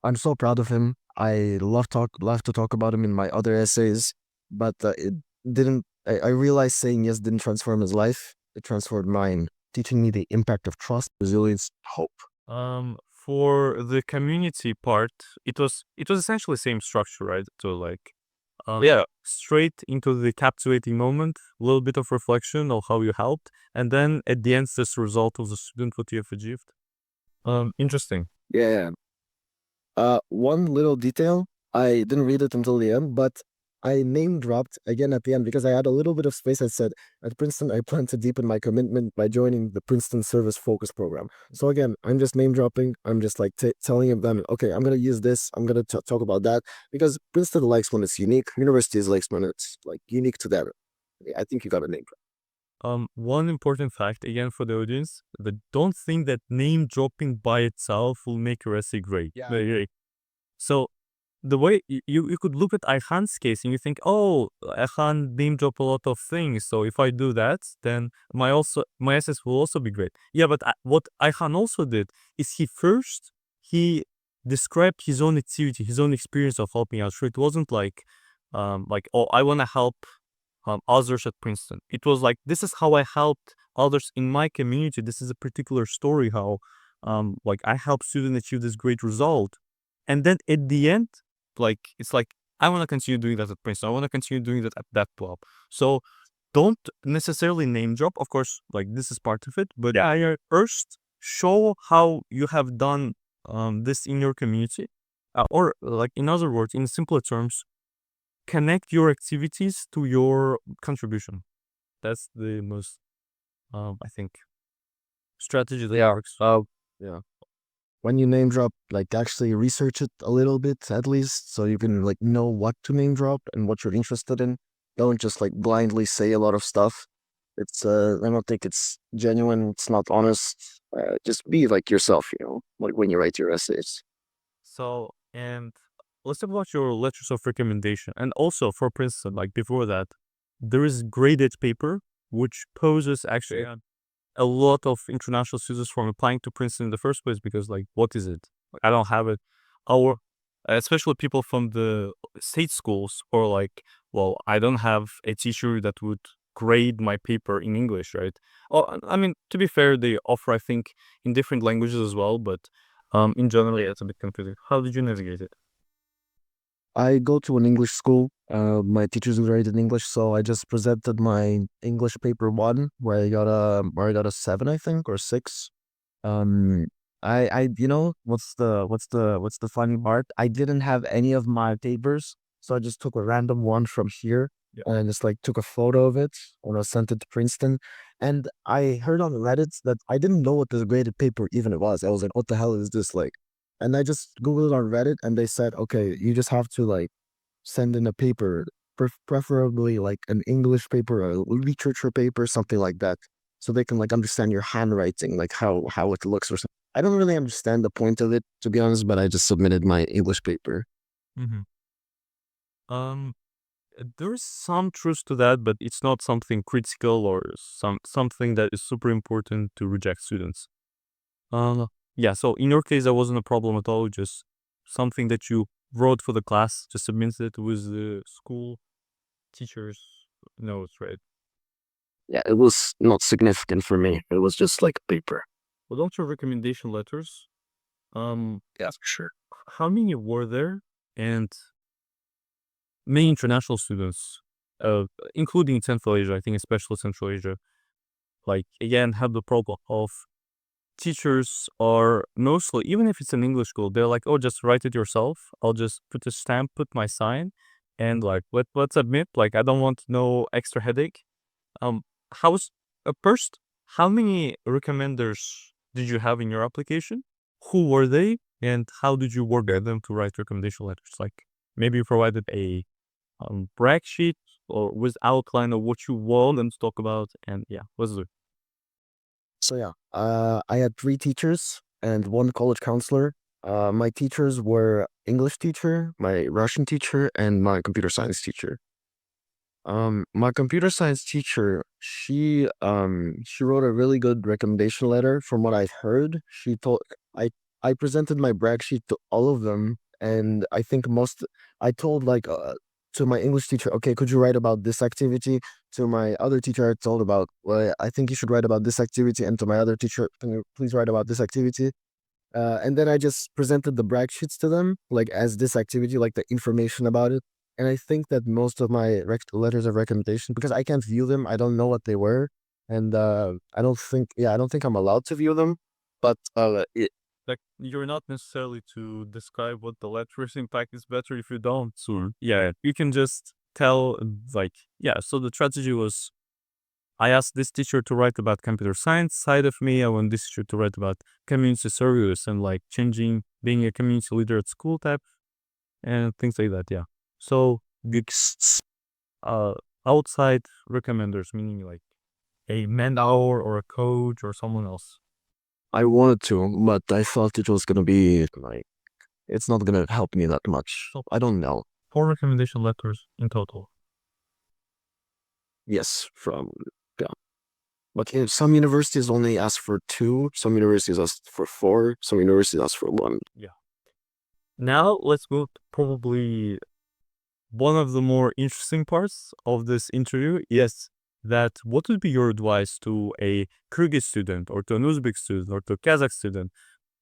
I'm so proud of him. I love to talk about him in my other essays, but it didn't. I realized saying yes didn't transform his life. It transformed mine, teaching me the impact of trust, resilience, hope. For the community part, it was essentially same structure, right? So like, yeah, straight into the captivating moment, a little bit of reflection of how you helped, and then at the end, this result of the student what you have achieved. Interesting. Yeah. One little detail. I didn't read it until the end, but I name dropped again at the end because I had a little bit of space. I said, at Princeton, I plan to deepen my commitment by joining the Princeton Service Focus Program. So again, I'm just name dropping. I'm just like telling them, okay, I'm going to use this. I'm going to talk about that because Princeton likes when it's unique. Universities likes when it's like unique to them. I think you got a name drop. One important fact again for the audience: that don't think that name dropping by itself will make your essay great. Yeah. Very. So the way you could look at Aikhan's case and you think, oh, Aikhan name drop a lot of things. So if I do that, then my essays will also be great. Yeah, but what Aikhan also did is he described his own activity, his own experience of helping out. So it wasn't like oh, I want to help others at Princeton. It was like, this is how I helped others in my community. This is a particular story how like I helped students achieve this great result. And then at the end, like it's like I want to continue doing that at Princeton. I want to continue doing that at that club. So don't necessarily name drop. Of course, like this is part of it, but yeah, first show how you have done this in your community, or like in other words, in simpler terms, connect your activities to your contribution. That's the most, I think, strategy that works. Yeah. When you name drop, like actually research it a little bit at least so you can like know what to name drop and what you're interested in. Don't just like blindly say a lot of stuff. It's I don't think it's genuine, it's not honest. Just be like yourself, like when you write your essays. So, and let's talk about your letters of recommendation. And also for Princeton, like before that, there is graded paper, which poses actually a lot of international students from applying to Princeton in the first place because, like, what is it? Like, I don't have it. Our, especially people from the state schools, or like, well, I don't have a teacher that would grade my paper in English, right? Oh, I mean, to be fair, they offer, I think, in different languages as well, but in general, yeah, it's a bit confusing. How did you navigate it? I go to an English school. My teachers grade in English, so I just presented my English paper one where I got a 7, I think, or 6. Um, what's the funny part? I didn't have any of my papers, so I just took a random one from here. Yeah. And I just like took a photo of it and I sent it to Princeton. And I heard on Reddit that I didn't know what this graded paper even was. I was like, what the hell is this like? And I just Googled it on Reddit and they said, okay, you just have to like send in a paper, preferably like an English paper, a literature paper, something like that, so they can like understand your handwriting, like how it looks or something. I don't really understand the point of it, to be honest, but I just submitted my English paper. Mm-hmm. Um, there's some truth to that, but it's not something critical or something that is super important to reject students. Yeah, so in your case, that wasn't a problem at all, just something that you wrote for the class, just submitted it with the school teacher's notes, right? Yeah, it was not significant for me. It was just like paper. Well, don't your recommendation letters, Yeah, for sure. how many were there? And many international students, including Central Asia, I think especially Central Asia, like again, have the problem of teachers are mostly, even if it's an English school, they're like, oh, just write it yourself. I'll just put a stamp, put my sign, and like let's admit, like I don't want no extra headache. Um, how's first? How many recommenders did you have in your application? Who were they, and how did you work with them to write recommendation letters? Like maybe you provided a brag sheet or with outline of what you want them to talk about, and yeah, what's it? So yeah, I had 3 teachers and 1 college counselor. My teachers were English teacher, my Russian teacher, and my computer science teacher. My computer science teacher, she wrote a really good recommendation letter from what I've heard. I I presented my brag sheet to all of them, and I think I told like to my English teacher, okay, could you write about this activity? To my other teacher, I told about, well, I think you should write about this activity, and to my other teacher, can you please write about this activity? And then I just presented the brag sheets to them, like as this activity, like the information about it. And I think that most of my letters of recommendation, because I can't view them, I don't know what they were, and I don't think I'm allowed to view them. But Like you're not necessarily to describe what the letter's impact is better if you don't. So yeah, you can just tell, like, yeah, so the strategy was I asked this teacher to write about computer science side of me. I want this teacher to write about community service and like changing, being a community leader at school type and things like that. Yeah. So the uh, outside recommenders, meaning like a mentor or a coach or someone else. I wanted to, but I thought it was gonna be like it's not gonna help me that much. So I don't know. 4 recommendation letters in total. Yes, from yeah. But some universities only ask for 2, some universities ask for 4, some universities ask for 1. Yeah. Now let's go to probably one of the more interesting parts of this interview is that what would be your advice to a Kyrgyz student or to an Uzbek student or to a Kazakh student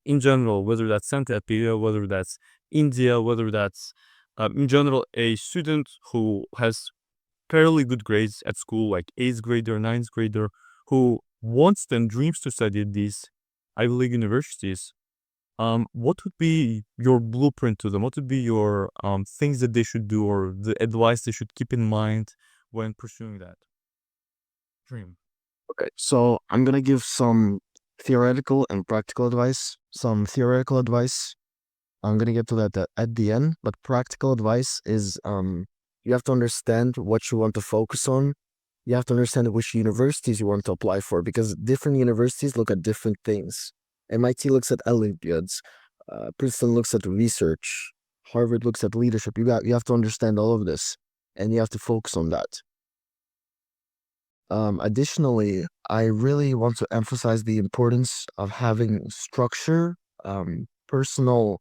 in general, whether that's Central Asia, whether that's India, whether that's in general a student who has fairly good grades at school, like 8th grader, 9th grader, who wants and dreams to study at these Ivy League universities, what would be your blueprint to them? What would be your things that they should do or the advice they should keep in mind when pursuing that dream? Okay, so I'm gonna give some theoretical and practical advice. Some theoretical advice, I'm gonna get to that at the end, but practical advice is you have to understand what you want to focus on. You have to understand which universities you want to apply for because different universities look at different things. MIT looks at Olympiads, Princeton looks at research, Harvard looks at leadership. You have to understand all of this, and you have to focus on that. Additionally, I really want to emphasize the importance of having structure, personal,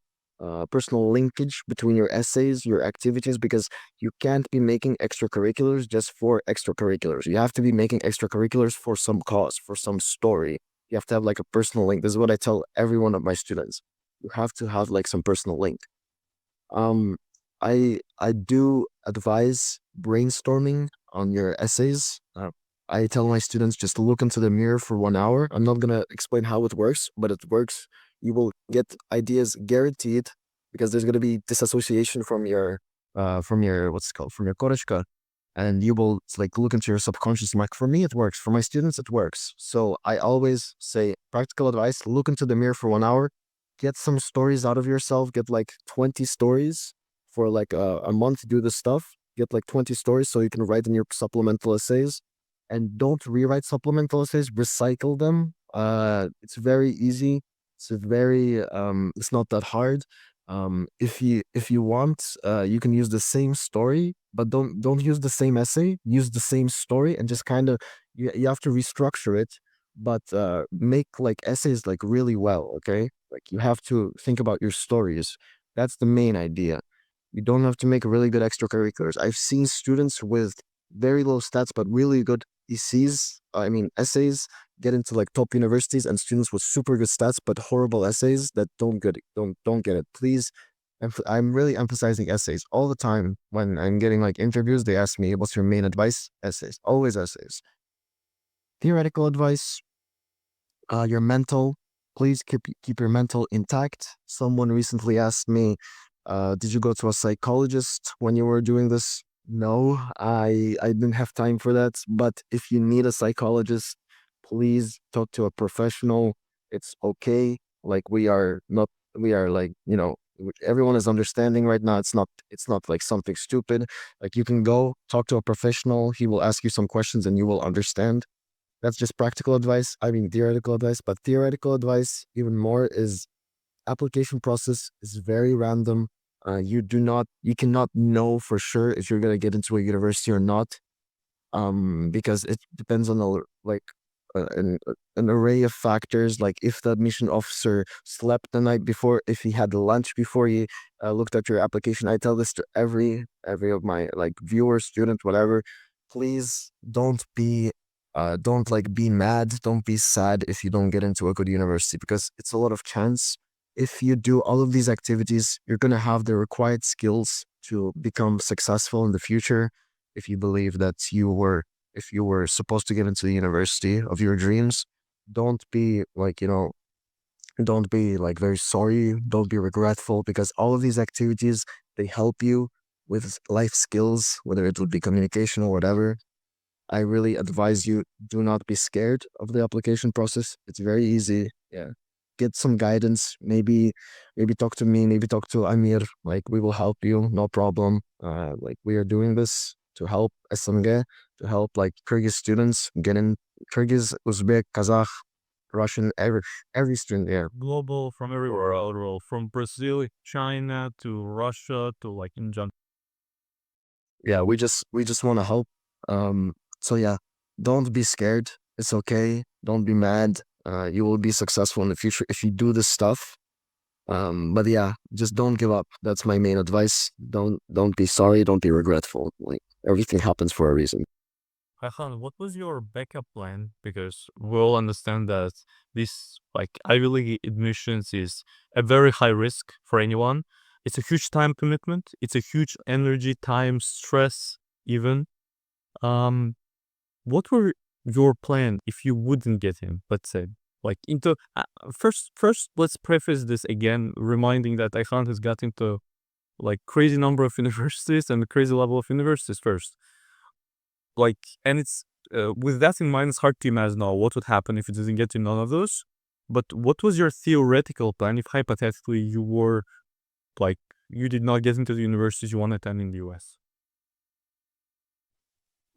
personal linkage between your essays, your activities, because you can't be making extracurriculars just for extracurriculars. You have to be making extracurriculars for some cause, for some story. You have to have like a personal link. This is what I tell every one of my students. You have to have like some personal link. Um, I do advise brainstorming on your essays. I tell my students just look into the mirror for 1 hour. I'm not gonna explain how it works, but it works. You will get ideas guaranteed because there's gonna be disassociation from your what's it called from your korechka, and you will like look into your subconscious. Like for me, it works. For my students, it works. So I always say practical advice: look into the mirror for 1 hour, get some stories out of yourself, get like 20 stories for like a month, do the stuff, get like 20 stories so you can write in your supplemental essays, and don't rewrite supplemental essays, recycle them. It's very easy. It's not that hard. If you want, you can use the same story, but don't use the same essay, use the same story and just kind of you have to restructure it, but make like essays like really well, okay? Like you have to think about your stories. That's the main idea. You don't have to make really good extracurriculars. I've seen students with very low stats but really good ECs, I mean essays, get into like top universities, and students with super good stats but horrible essays that don't get it. Please, I'm really emphasizing essays all the time. When I'm getting like interviews, they ask me, "What's your main advice?" Essays, always essays. Theoretical advice, your mental. Please keep your mental intact. Someone recently asked me, "Did you go to a psychologist when you were doing this?" No, I didn't have time for that. But if you need a psychologist, please talk to a professional. It's okay. Like we are like everyone is understanding right now. It's not like something stupid. Like you can go talk to a professional. He will ask you some questions and you will understand. That's just practical advice. I mean theoretical advice, but theoretical advice even more is application process is very random. You cannot know for sure if you're gonna get into a university or not, because it depends on an array of factors, like if the admission officer slept the night before, if he had lunch before he looked at your application. I tell this to every of my like viewer, student, whatever. Please don't like be mad, don't be sad if you don't get into a good university, because it's a lot of chance. If you do all of these activities, you're going to have the required skills to become successful in the future. If you believe that if you were supposed to get into the university of your dreams, don't be like, don't be like very sorry, don't be regretful, because all of these activities, they help you. with life skills, whether it would be communication or whatever, I really advise you, do not be scared of the application process. It's very easy. Yeah. Get some guidance. Maybe talk to me, maybe talk to Amir. Like we will help you, no problem. Like we are doing this to help SMG, to help like Kyrgyz students get in. Kyrgyz, Uzbek, Kazakh, Russian, every student there. Global from everywhere, overall, from Brazil, China to Russia to like in general. Yeah, we just want to help. So yeah, don't be scared. It's okay. Don't be mad. You will be successful in the future if you do this stuff. But yeah, just don't give up. That's my main advice. Don't be sorry. Don't be regretful. Like everything happens for a reason. Aikhan, what was your backup plan? Because we all understand that this, like, Ivy League admissions is a very high risk for anyone. It's a huge time commitment. It's a huge energy, time, stress, even. Um, what were your plan if you wouldn't get him? Let's say, like, into first. Let's preface this again, reminding that Aikhan has got into like crazy number of universities and crazy level of universities first. Like, and it's with that in mind, it's hard to imagine now what would happen if it doesn't get to none of those. But what was your theoretical plan if hypothetically you were like you did not get into the universities you want to attend in the US?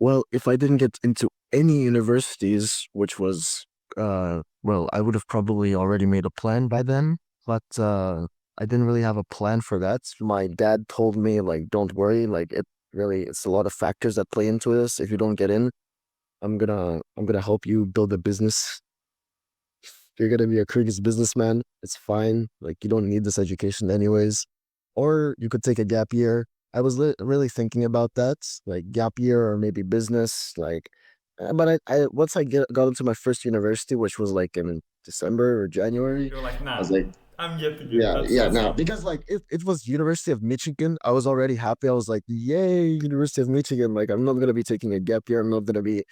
Well, if I didn't get into any universities, which was well, I would have probably already made a plan by then, but I didn't really have a plan for that. My dad told me like, don't worry, like it's a lot of factors that play into this. If you don't get in, I'm gonna help you build a business. You're gonna be a Kyrgyz businessman. It's fine. Like you don't need this education anyways. Or you could take a gap year. I was really thinking about that, like gap year or maybe business. Like, but I once got into my first university, which was like in December or January, You're like, I was nah, like, I'm getting it. yeah, That's yeah, what's no, up. because like it was University of Michigan. I was already happy. I was like, yay, University of Michigan. Like I'm not gonna be taking a gap year. I'm not gonna be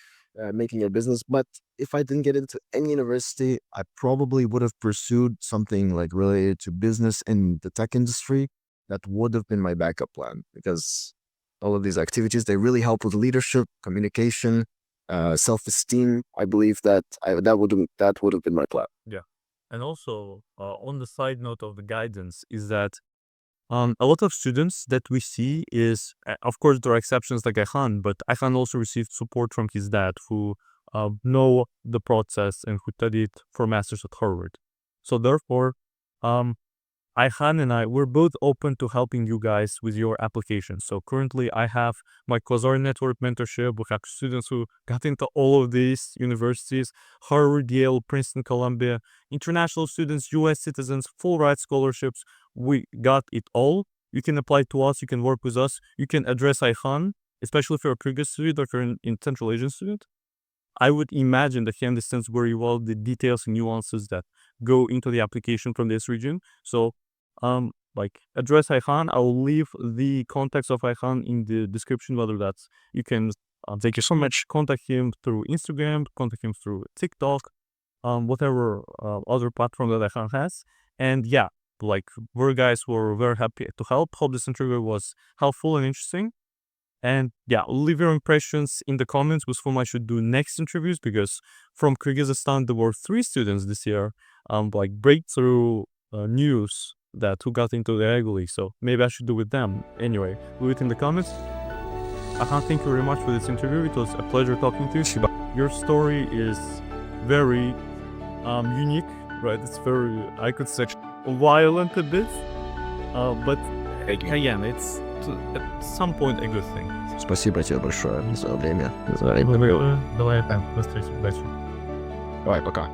making a business. But if I didn't get into any university, I probably would have pursued something like related to business in the tech industry. That would have been my backup plan because all of these activities they really help with leadership, communication, self-esteem. I believe that that would have been my plan. Yeah. And also, on the side note of the guidance, is that a lot of students that we see is, of course, there are exceptions like Aikhan, but Aikhan also received support from his dad, who know the process and who studied for masters at Harvard. So therefore, um, Aikhan and I, we're both open to helping you guys with your application. So currently I have my Quasar Network mentorship. We have students who got into all of these universities, Harvard, Yale, Princeton, Columbia, international students, US citizens, full ride scholarships. We got it all. You can apply to us. You can work with us. You can address Aikhan, especially if you're a Kyrgyz student or if you're in Central Asian student. I would imagine that he understands very well the details and nuances that go into the application from this region. So, like address Aikhan. I'll leave the contacts of Aikhan in the description. Whether that's you can thank you so much. Contact him through Instagram, contact him through TikTok, whatever other platform that Aikhan has. And yeah, like we're guys were very happy to help. Hope this interview was helpful and interesting. And yeah, leave your impressions in the comments with whom I should do next interviews, because from Kyrgyzstan there were 3 students this year, like breakthrough news that who got into the Ivy League. So maybe I should do with them. Anyway, leave it in the comments. I can't thank you very much for this interview. It was a pleasure talking to you. Your story is very unique, right? It's very, I could say, violent a bit, but again, it's at some point a good thing. Спасибо тебе большое за время. Давай, до встречи, удачи. Давай, пока.